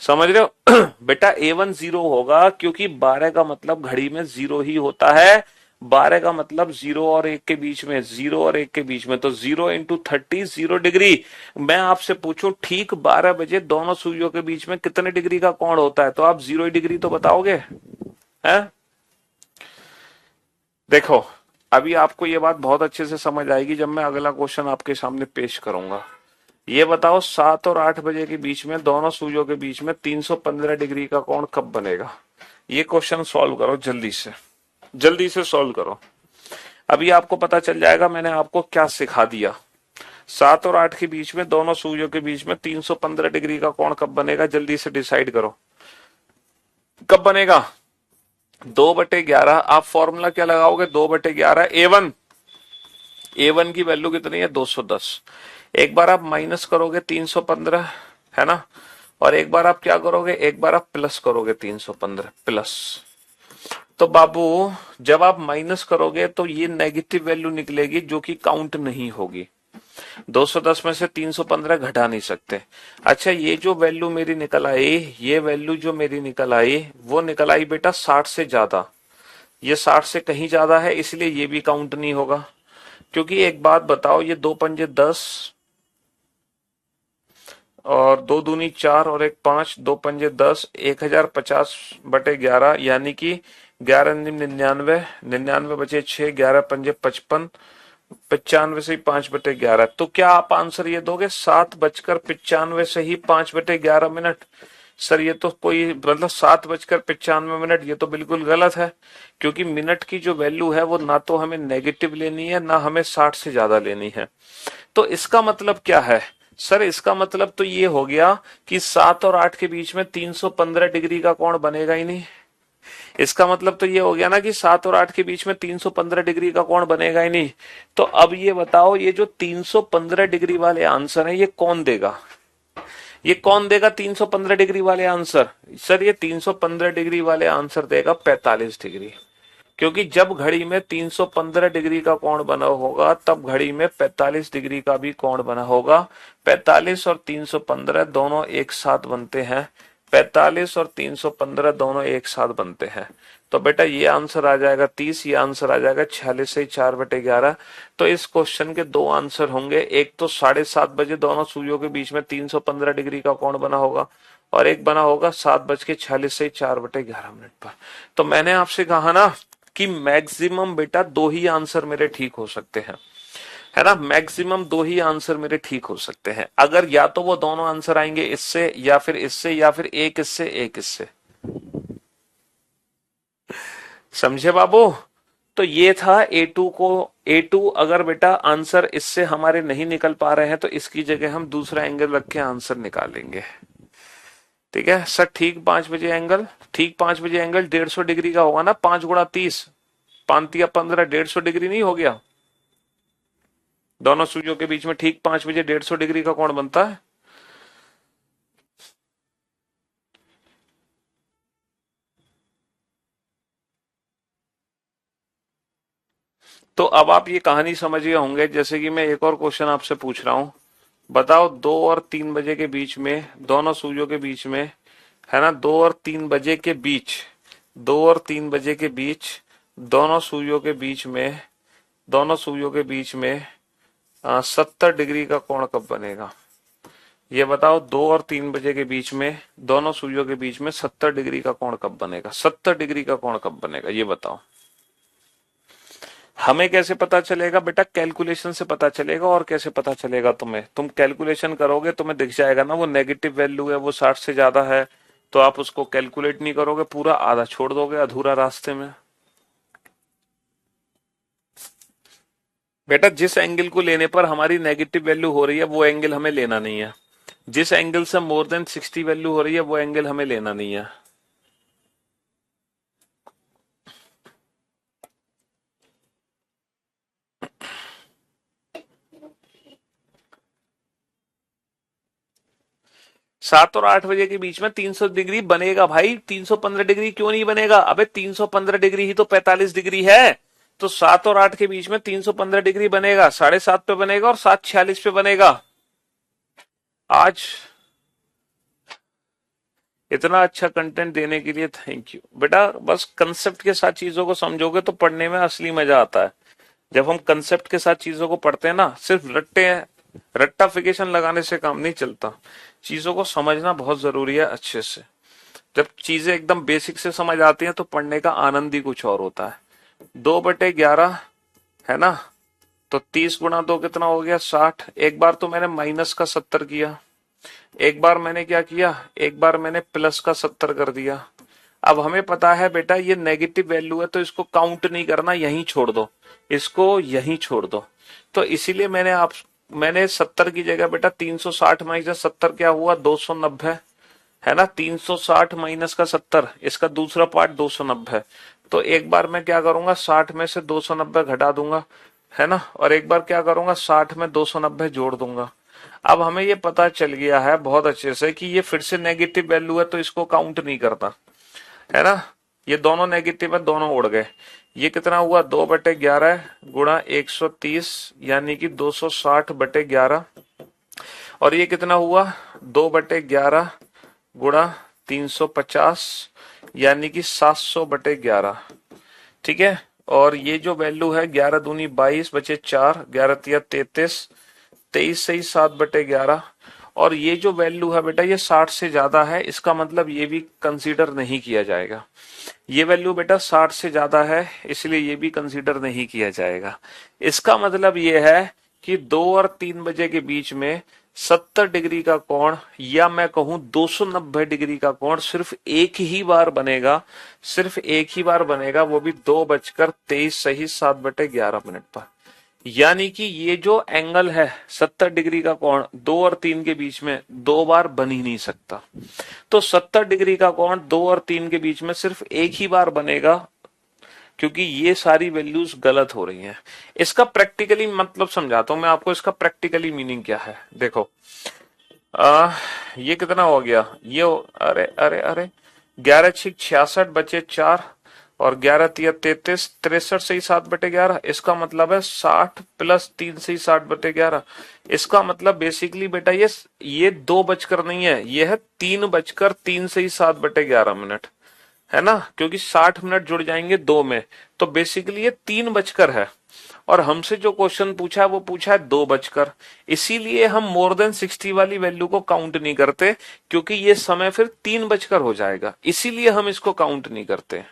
समझ रहे हो बेटा, A1 0 होगा क्योंकि 12 का मतलब घड़ी में 0 ही होता है, 12 का मतलब 0 और 1 के बीच में, 0 और 1 के बीच में, तो 0 इंटू 30 0 डिग्री। मैं आपसे पूछूं ठीक 12 बजे दोनों सुइयों के बीच में कितने डिग्री का कोण होता है, तो आप 0 डिग्री तो बताओगे है। देखो अभी आपको ये बात बहुत अच्छे से समझ आएगी जब मैं अगला क्वेश्चन आपके सामने पेश करूंगा। ये बताओ 7 और 8 बजे के बीच में दोनों सुइयों के बीच में 315 डिग्री का कोण कब बनेगा। ये क्वेश्चन सॉल्व करो जल्दी से, जल्दी से सॉल्व करो। अभी आपको पता चल जाएगा मैंने आपको क्या सिखा दिया। 7 और 8 के बीच में दोनों सुइयों के बीच में 315 डिग्री का कोण कब बनेगा, जल्दी से डिसाइड करो कब बनेगा। 2/11। आप फॉर्मूला क्या लगाओगे, 2/11 A1। A1 की वैल्यू कितनी है 210। एक बार आप माइनस करोगे 315 है ना, और एक बार आप क्या करोगे, एक बार आप प्लस करोगे 315 प्लस। तो बाबू जब आप माइनस करोगे तो ये नेगेटिव वैल्यू निकलेगी जो कि काउंट नहीं होगी। 210 में से 315 घटा नहीं सकते। अच्छा ये जो वैल्यू मेरी निकल आई, ये वैल्यू जो मेरी निकल आई वो निकल आई बेटा 60 से ज्यादा। ये 60 से कहीं ज्यादा है इसलिए ये भी काउंट नहीं होगा। क्योंकि एक बात बताओ, ये 2 पंजे 10 और 2 दूनी 4 और 1 5, 2 पंजे 10, 1050/11 यानी कि 11×99, 99 बचे 6, 11 पंजे 55, 95 से ही 5/11। तो क्या आप आंसर ये दोगे 7:95 से ही 5/11 सर ये तो कोई मतलब 7:95, ये तो बिल्कुल गलत है। क्योंकि मिनट की जो वैल्यू है वो ना तो हमें नेगेटिव लेनी है ना हमें 60 से ज्यादा लेनी है। तो इसका मतलब क्या है सर, इसका मतलब तो ये हो गया कि 7 और 8 के बीच में 315 डिग्री का कोण बनेगा ही नहीं। इसका मतलब तो ये हो गया ना कि 7 और 8 के बीच में 315 डिग्री का कोण बनेगा ही नहीं। तो अब ये बताओ ये जो 315 डिग्री वाले आंसर है ये कौन देगा, ये कौन देगा 315 डिग्री वाले आंसर। सर ये 315 डिग्री वाले आंसर देगा 45 डिग्री। क्योंकि जब घड़ी में 315 डिग्री का कोण बना होगा तब घड़ी में 45 डिग्री का भी कोण बना होगा। 45 और 315 दोनों एक साथ बनते हैं, 45 और 315 दोनों एक साथ बनते हैं। तो बेटा ये आंसर आ जाएगा 30, ये आंसर आ जाएगा 46 से 4/11। तो इस क्वेश्चन के दो आंसर होंगे, एक तो 7:30 दोनों सुइयों के बीच में 315 डिग्री का कोण बना होगा और एक बना होगा 7:46 से 4/11 पर। तो मैंने आपसे कहा ना कि मैक्सिमम बेटा दो ही आंसर मेरे ठीक हो सकते हैं, है ना, मैक्सिमम दो ही आंसर मेरे ठीक हो सकते हैं। अगर या तो वो दोनों आंसर आएंगे इससे या फिर इससे या फिर एक इससे एक इससे। समझे बाबू। तो ये था A2 को। A2 अगर बेटा आंसर इससे हमारे नहीं निकल पा रहे हैं तो इसकी जगह हम दूसरा एंगल रख के आंसर निकालेंगे। ठीक है सर, ठीक 5 बजे एंगल, ठीक 5 बजे एंगल 150 डिग्री का होगा ना, 5 × 30, 5×3 = 15, 150 डिग्री नहीं हो गया। दोनों सुइयों के बीच में ठीक 5 बजे 150 डिग्री का कोण बनता है। तो अब आप ये कहानी समझ गए होंगे। जैसे कि मैं एक और क्वेश्चन आपसे पूछ रहा हूं, बताओ 2 और 3 बजे के बीच में दोनों सुइयों के बीच में, है ना, 2 और 3 बजे के बीच, 2 और 3 बजे के बीच दोनों सुइयों के बीच में, दोनों सुइयों के बीच में 70 डिग्री का कोण कब बनेगा। ये बताओ 2 और 3 बजे के बीच में दोनों सुइयों के बीच में 70 डिग्री का कोण कब बनेगा, 70 डिग्री का कोण कब बनेगा ये बताओ। हमें कैसे पता चलेगा बेटा, कैलकुलेशन से पता चलेगा। और कैसे पता चलेगा तुम्हें, तुम कैलकुलेशन करोगे तुम्हें दिख जाएगा ना वो नेगेटिव वैल्यू है, वो 60 से ज्यादा है, तो आप उसको कैलकुलेट नहीं करोगे, पूरा आधा छोड़ दोगे अधूरा रास्ते में। बेटा जिस एंगल को लेने पर हमारी नेगेटिव वैल्यू हो रही है वो एंगल हमें लेना नहीं है, जिस एंगल से मोर देन 60 वैल्यू हो रही है वो एंगल हमें लेना नहीं है। 7 और 8 बजे के बीच में 300 डिग्री बनेगा भाई, 315 डिग्री क्यों नहीं बनेगा। अबे 315 डिग्री ही तो 45 डिग्री है। तो 7 और 8 के बीच में 315 डिग्री बनेगा, 7:30 पे बनेगा और 7:46 पे बनेगा। आज इतना अच्छा कंटेंट देने के लिए थैंक यू बेटा। बस कंसेप्ट के साथ चीजों को समझोगे तो पढ़ने में असली मजा आता है। जब हम कंसेप्ट के साथ चीजों को पढ़ते हैं ना, सिर्फ रट्टाफिकेशन लगाने से काम नहीं चलता। चीजों को समझना बहुत जरूरी है अच्छे से। जब चीजें एकदम बेसिक से समझ आती हैं तो पढ़ने का आनंद ही कुछ और होता है। 2/11 है ना, तो 30 × 2 कितना हो गया 60। एक बार तो मैंने माइनस का 70 किया, एक बार मैंने क्या किया, एक बार मैंने प्लस का 70 कर दिया। अब हमें पता है बेटा ये नेगेटिव वैल्यू है तो इसको काउंट नहीं करना, यहीं छोड़ दो, इसको यहीं छोड़ दो। तो इसीलिए मैंने 70 की जगह बेटा 360 माइनस 70 क्या हुआ 290 है ना। 360 माइनस का 70, इसका दूसरा पार्ट 290। तो एक बार मैं क्या करूंगा 60 में से 290 घटा दूंगा है ना, और एक बार क्या करूंगा 60 में 290 जोड़ दूंगा। अब हमें ये पता चल गया है बहुत अच्छे से कि ये फिर से नेगेटिव वैल्यू है तो इसको काउंट नहीं करता है ना। ये दोनों नेगेटिव है, दोनों उड़ गए। ये कितना हुआ 2/11 गुणा 130 यानी कि 260/11, और ये कितना हुआ 2/11 गुणा 350 यानी कि 700/11। ठीक है, और ये जो वैल्यू है 11 दूनी 22 बचे 4, 11 तिया 33, 23 सही 7/11। और ये जो वैल्यू है बेटा ये 60 से ज्यादा है, इसका मतलब ये भी कंसीडर नहीं किया जाएगा। ये वैल्यू बेटा 60 से ज्यादा है इसलिए ये भी कंसीडर नहीं किया जाएगा। इसका मतलब ये है कि 2 और 3 बजे के बीच में 70 डिग्री का कोण, या मैं कहूं 290 डिग्री का कोण सिर्फ एक ही बार बनेगा, सिर्फ एक ही बार बनेगा, वो भी 2:23 सही 7/11 पर। यानी कि ये जो एंगल है 70 डिग्री का कोण 2 और 3 के बीच में 2 बार बन ही नहीं सकता। तो 70 डिग्री का कोण 2 और 3 के बीच में सिर्फ एक ही बार बनेगा, क्योंकि ये सारी वैल्यूज गलत हो रही हैं। इसका प्रैक्टिकली मतलब समझाता हूं मैं आपको, इसका प्रैक्टिकली मीनिंग क्या है। देखो ये कितना हो गया, ये अरे अरे अरे 11×6 66 बचे 4, और 11 तिया 33, 63 से ही 7/11। इसका मतलब है 60 + 3 से ही 60/11। इसका मतलब बेसिकली बेटा ये 2 बजकर नहीं है, ये है 3:03 से ही 7/11 है ना, क्योंकि 60 मिनट जुड़ जाएंगे 2 में, तो बेसिकली ये 3 बजकर है। और हमसे जो क्वेश्चन पूछा है वो पूछा है 2 बजकर, इसीलिए हम मोर देन 60 वाली वैल्यू को काउंट नहीं करते, क्योंकि ये समय फिर 3 बजकर हो जाएगा, इसीलिए हम इसको काउंट नहीं करते।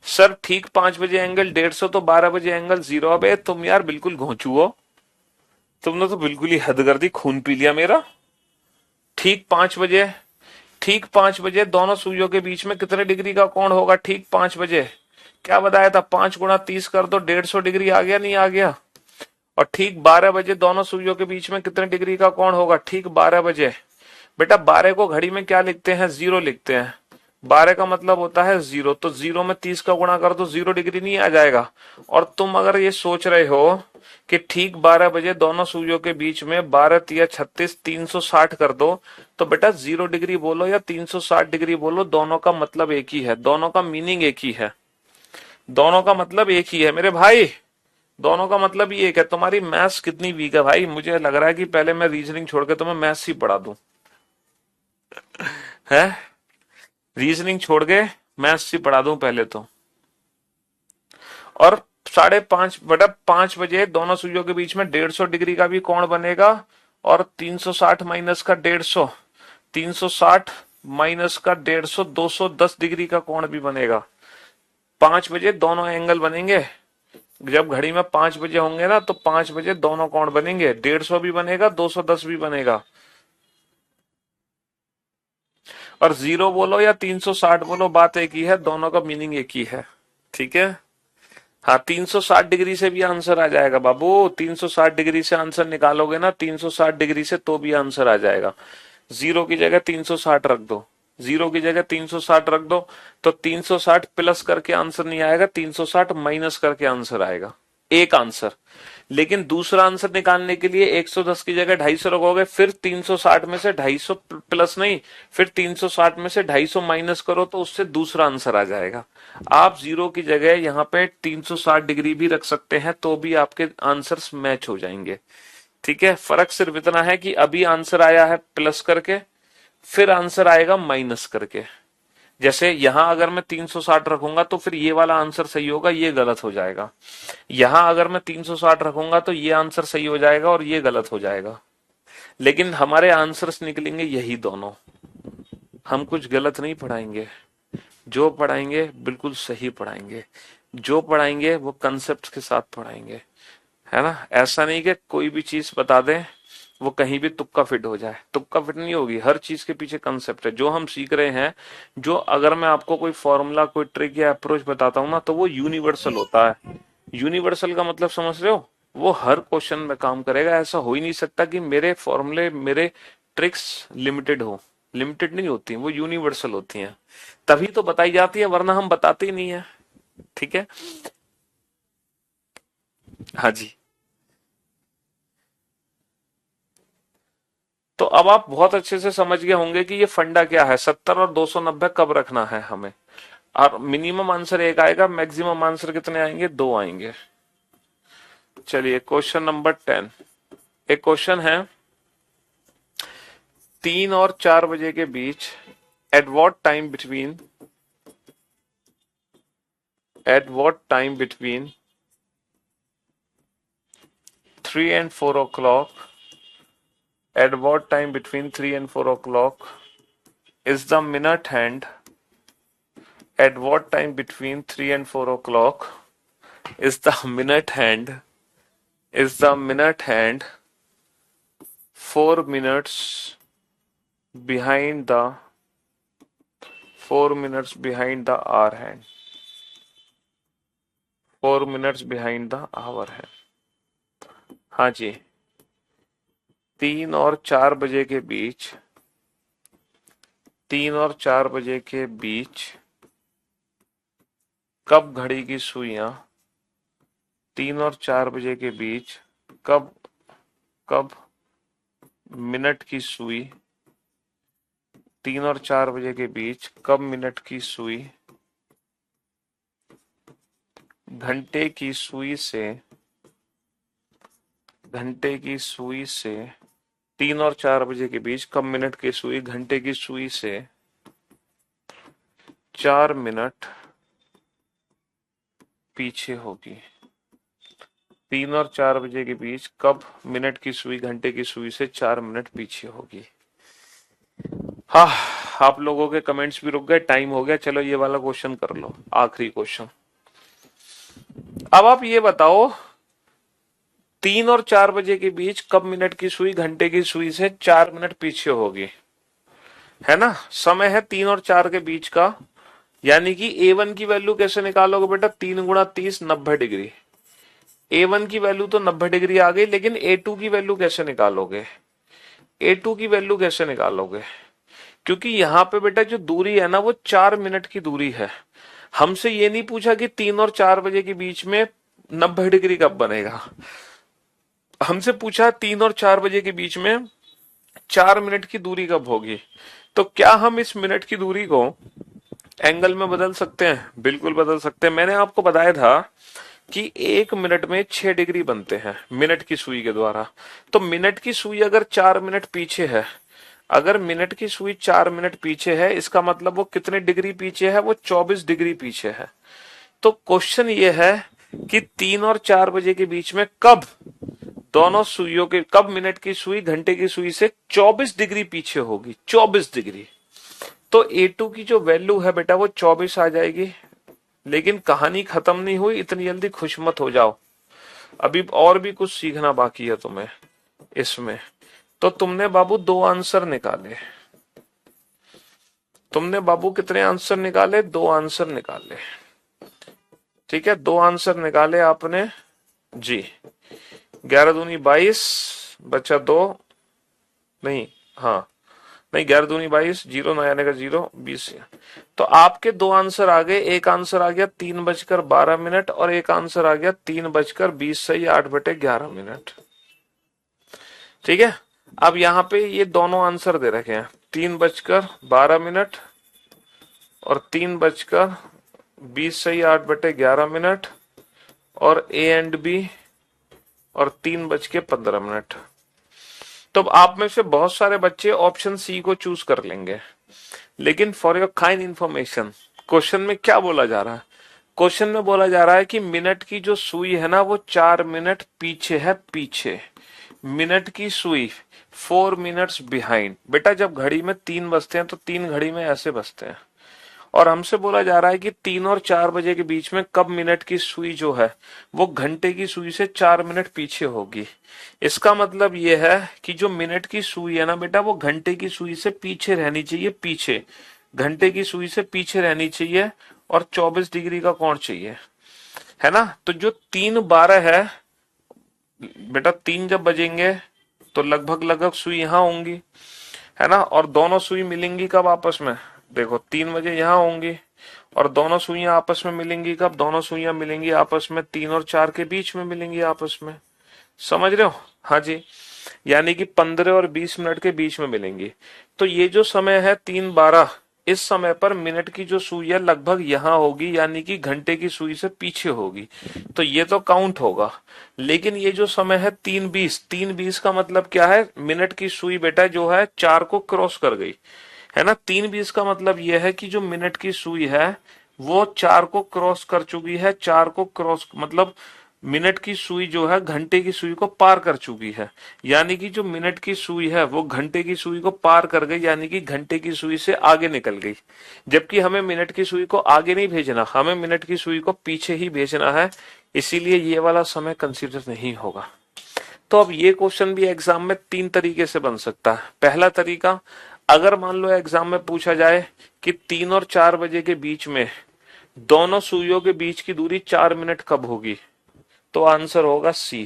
सर ठीक 5 बजे एंगल 150 तो 12 बजे एंगल 0। अब तुम यार बिल्कुल घोंचू हो, तुमने तो बिल्कुल ही हद कर दी, खून पी लिया मेरा। ठीक 5 बजे, ठीक 5 बजे दोनों सुइयों के बीच में कितने डिग्री का कोण होगा ठीक 5 बजे, क्या बताया था 5 × 30 कर दो 150 डिग्री, आ गया नहीं आ गया। और ठीक 12 बजे दोनों सुइयों के बीच में कितने डिग्री का कोण होगा ठीक 12 बजे। बेटा 12 को घड़ी में क्या लिखते हैं 0 लिखते हैं, 12 का मतलब होता है 0, तो 0 में 30 का गुणा कर दो 0 डिग्री नहीं आ जाएगा। और तुम अगर ये सोच रहे हो कि ठीक 12 बजे दोनों सुइयों के बीच में 12 तिया 36 360 कर दो, तो बेटा 0 डिग्री बोलो या 360 डिग्री बोलो, दोनों का मतलब एक ही है, दोनों का मीनिंग एक ही है, दोनों का मतलब एक ही है मेरे भाई, दोनों का मतलब ही एक है। तुम्हारी मैथ्स कितनी वीक है भाई, मुझे लग रहा है कि पहले मैं रीजनिंग छोड़ के तुम्हें मैथ्स ही पढ़ा दूं है, रीजनिंग छोड़ के मैथ्स ही पढ़ा दूं पहले तो। और 5:30 बजे दोनों सुइयों के बीच में 150 डिग्री का भी कोण बनेगा, और 360 माइनस का 150, 360 माइनस का 150 210 डिग्री का कोण भी बनेगा। 5 बजे दोनों एंगल बनेंगे, जब घड़ी में 5 बजे होंगे ना तो 5 बजे दोनों कोण बनेंगे, 150 भी बनेगा 210 भी बनेगा। और 0 बोलो या 360 बोलो बात एक ही है, दोनों का मीनिंग एक ही है। ठीक है, हाँ 360 डिग्री से भी आंसर आ जाएगा बाबू, 360 डिग्री से आंसर निकालोगे ना 360 डिग्री से तो भी आंसर आ जाएगा। 0 की जगह 360 रख दो, 0 की जगह 360 रख दो, तो 360 प्लस करके आंसर नहीं आएगा, 360 माइनस करके आंसर आएगा, एक आंसर। लेकिन दूसरा आंसर निकालने के लिए 110 की जगह 250 रखोगे, फिर 360 में से 250 प्लस नहीं, फिर 360 में से 250 माइनस करो तो उससे दूसरा आंसर आ जाएगा। आप 0 की जगह यहाँ पे 360 डिग्री भी रख सकते हैं तो भी आपके आंसर्स मैच हो जाएंगे। ठीक है, फर्क सिर्फ इतना है कि अभी आंसर आया है प्लस करके, फिर आंसर आएगा माइनस करके। जैसे यहां अगर मैं 360 रखूंगा तो फिर ये वाला आंसर सही होगा, ये गलत हो जाएगा। यहां अगर मैं 360 रखूंगा तो ये आंसर सही हो जाएगा और ये गलत हो जाएगा। लेकिन हमारे आंसर्स निकलेंगे यही दोनों। हम कुछ गलत नहीं पढ़ाएंगे, जो पढ़ाएंगे बिल्कुल सही पढ़ाएंगे। जो पढ़ाएंगे वो कंसेप्ट के साथ पढ़ाएंगे, है ना। ऐसा नहीं कि कोई भी चीज बता दें वो कहीं भी तुक्का फिट हो जाए, तुक्का फिट नहीं होगी। हर चीज के पीछे कंसेप्ट है जो हम सीख रहे हैं। जो अगर मैं आपको कोई फॉर्मूला, कोई ट्रिक या अप्रोच बताता हूं ना, तो वो यूनिवर्सल होता है। यूनिवर्सल का मतलब समझ रहे हो, वो हर क्वेश्चन में काम करेगा। ऐसा हो ही नहीं सकता कि मेरे फॉर्मूले, मेरे ट्रिक्स लिमिटेड हो। लिमिटेड नहीं होती, वो यूनिवर्सल होती हैं, तभी तो बताई जाती है, वरना हम बताते ही नहीं है। ठीक है। हाँ जी। तो अब आप बहुत अच्छे से समझ गए होंगे कि ये फंडा क्या है, 70 और 290 कब रखना है हमें। और मिनिमम आंसर एक आएगा, मैक्सिमम आंसर कितने आएंगे, दो आएंगे। चलिए क्वेश्चन नंबर 10। एक क्वेश्चन है, 3 और 4 बजे के बीच, at what time between, at what time between 3 and 4 o'clock, at what time between 3 and 4 o'clock is the minute hand, at what time between 3 and 4 o'clock is the minute hand, is the minute hand 4 minutes behind the 4 minutes behind the hour hand, 4 minutes behind the hour hand। हाँ जी। 3 और 4 बजे के बीच, 3 और 4 बजे के बीच कब घड़ी की सुइयां, 3 और 4 बजे के बीच कब, कब मिनट की सुई, 3 और 4 बजे के बीच कब मिनट की सुई घंटे की सुई से, घंटे की सुई से 3 और 4 बजे के बीच कब मिनट की सुई घंटे की सुई से 4 मिनट पीछे होगी। 3 और 4 बजे के बीच कब मिनट की सुई घंटे की सुई से 4 मिनट पीछे होगी। हाँ, आप लोगों के कमेंट्स भी रुक गए, टाइम हो गया। चलो ये वाला क्वेश्चन कर लो, आखिरी क्वेश्चन। अब आप ये बताओ, 3 और 4 बजे के बीच कब मिनट की सुई घंटे की सुई से 4 मिनट पीछे होगी, है ना। समय है 3 और 4 के बीच का, यानी कि A1 की वैल्यू कैसे निकालोगे बेटा, 3 × 30 90 डिग्री। A1 की वैल्यू तो 90 डिग्री आ गई, लेकिन A2 की वैल्यू कैसे निकालोगे, A2 की वैल्यू कैसे निकालोगे। क्योंकि यहां पे बेटा जो दूरी है ना, वो 4 मिनट की दूरी है। हमसे ये नहीं पूछा कि 3 और 4 बजे के बीच में 90 डिग्री कब बनेगा। हमसे पूछा 3 और 4 बजे के बीच में 4 मिनट की दूरी कब होगी। तो क्या हम इस मिनट की दूरी को एंगल में बदल सकते हैं, बिल्कुल बदल सकते हैं। मैंने आपको बताया था कि 1 मिनट में 6 डिग्री बनते हैं मिनट की सुई के द्वारा। तो मिनट की सुई अगर 4 मिनट पीछे है, अगर मिनट की सुई 4 मिनट पीछे है, इसका मतलब वो कितने डिग्री पीछे है, वो 24 डिग्री पीछे है। तो क्वेश्चन ये है कि 3 और 4 बजे के बीच में कब दोनों सुइयों के, कब मिनट की सुई घंटे की सुई से 24 डिग्री पीछे होगी, 24 डिग्री। तो A2 की जो वैल्यू है बेटा वो 24 आ जाएगी। लेकिन कहानी खत्म नहीं हुई, इतनी जल्दी खुश मत हो जाओ, अभी और भी कुछ सीखना बाकी है तुम्हें इसमें। तो तुमने बाबू 2 आंसर निकाले, तुमने बाबू कितने आंसर निकाले, 2 आंसर निकाले। ठीक है, 2 आंसर निकाले आपने जी। 11 दूनी 22, बचा 2, नहीं हाँ, नहीं 11 दूनी 22, 0 ना आने का 0, 20। तो आपके 2 आंसर आ गए। एक आंसर आ गया 3 बजकर 12 मिनट और एक आंसर आ गया 3 बजकर 20 सही 8/11 मिनट। ठीक है। अब यहाँ पे ये दोनों आंसर दे रखे हैं, 3 बजकर 12 मिनट और 3 बजकर 20 सही 8/11 मिनट, और A एंड B, और 3 बज के 15 मिनट। तो अब आप में से बहुत सारे बच्चे ऑप्शन सी को चूज कर लेंगे, लेकिन for your kind information question में क्या बोला जा रहा है? क्वेश्चन में बोला जा रहा है कि मिनट की जो सुई है ना वो 4 मिनट पीछे है, पीछे। मिनट की सुई 4 मिनट्स बिहाइंड। बेटा जब घड़ी में 3 बजते हैं तो 3 घड़ी में ऐसे बजते हैं, और हमसे बोला जा रहा है कि 3 और 4 बजे के बीच में कब मिनट की सुई जो है वो घंटे की सुई से 4 मिनट पीछे होगी। इसका मतलब ये है कि जो मिनट की सुई है ना बेटा वो घंटे की सुई से पीछे रहनी चाहिए, पीछे, घंटे की सुई से पीछे रहनी चाहिए, और 24 डिग्री का कोण चाहिए, है ना। तो जो 3:12 है बेटा, 3 जब बजेंगे तो लगभग लगभग सुई यहां होंगी, है ना, और दोनों सुई मिलेंगी कब आपस में? देखो 3 बजे यहां होंगी, और दोनों सुइयां आपस में मिलेंगी कब? दोनों सुइयां मिलेंगी आपस में 3 और 4 के बीच में मिलेंगी आपस में। समझ रहे हो? हाँ जी, यानी कि 15 और 20 मिनट के बीच में मिलेंगी। तो ये जो समय है 3:12, इस समय पर मिनट की जो सुई है लगभग यहां होगी, यानी कि घंटे की सुई से पीछे होगी, तो ये तो काउंट होगा। लेकिन ये जो समय है 3:20, 3:20 का मतलब क्या है? मिनट की सुई बेटा जो है 4 को क्रॉस कर गई, है ना। 3:20 का मतलब यह है कि जो मिनट की सुई है वो 4 को क्रॉस कर चुकी है, 4 को क्रॉस मतलब मिनट की सुई जो है घंटे की सुई को पार कर चुकी है, यानी कि जो मिनट की सुई है वो घंटे की सुई को पार कर गई, यानी कि घंटे की सुई से आगे निकल गई। जबकि हमें मिनट की सुई को आगे नहीं भेजना, हमें मिनट की सुई को पीछे ही भेजना है, इसीलिए ये वाला समय कंसीडर नहीं होगा। तो अब ये क्वेश्चन भी एग्जाम में 3 तरीके से बन सकता है। पहला तरीका, अगर मान लो एग्जाम में पूछा जाए कि 3 और 4 बजे के बीच में दोनों सुइयों के बीच की दूरी 4 मिनट कब होगी, तो आंसर होगा सी।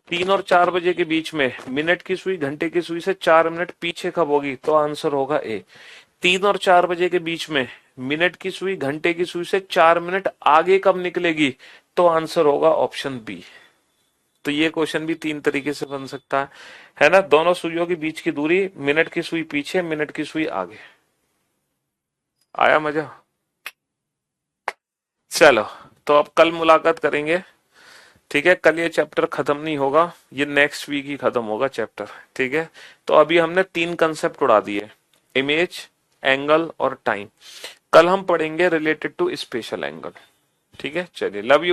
3 और 4 बजे के बीच में मिनट की सुई घंटे की सुई से 4 मिनट पीछे कब होगी, तो आंसर होगा ए। 3 और 4 बजे के बीच में मिनट की सुई घंटे की सुई से 4 मिनट आगे कब निकलेगी, तो आंसर होगा ऑप्शन बी। तो ये क्वेश्चन भी 3 तरीके से बन सकता है ना। दोनों सुइयों के बीच की दूरी, मिनट की सुई पीछे, मिनट की सुई आगे। आया मजा? चलो, तो अब कल मुलाकात करेंगे, ठीक है। कल ये चैप्टर खत्म नहीं होगा, ये नेक्स्ट वीक ही खत्म होगा चैप्टर, ठीक है। तो अभी हमने 3 कंसेप्ट उड़ा दिए, इमेज, एंगल और टाइम। कल हम पढ़ेंगे रिलेटेड टू स्पेशल एंगल, ठीक है। चलिए, लव यू।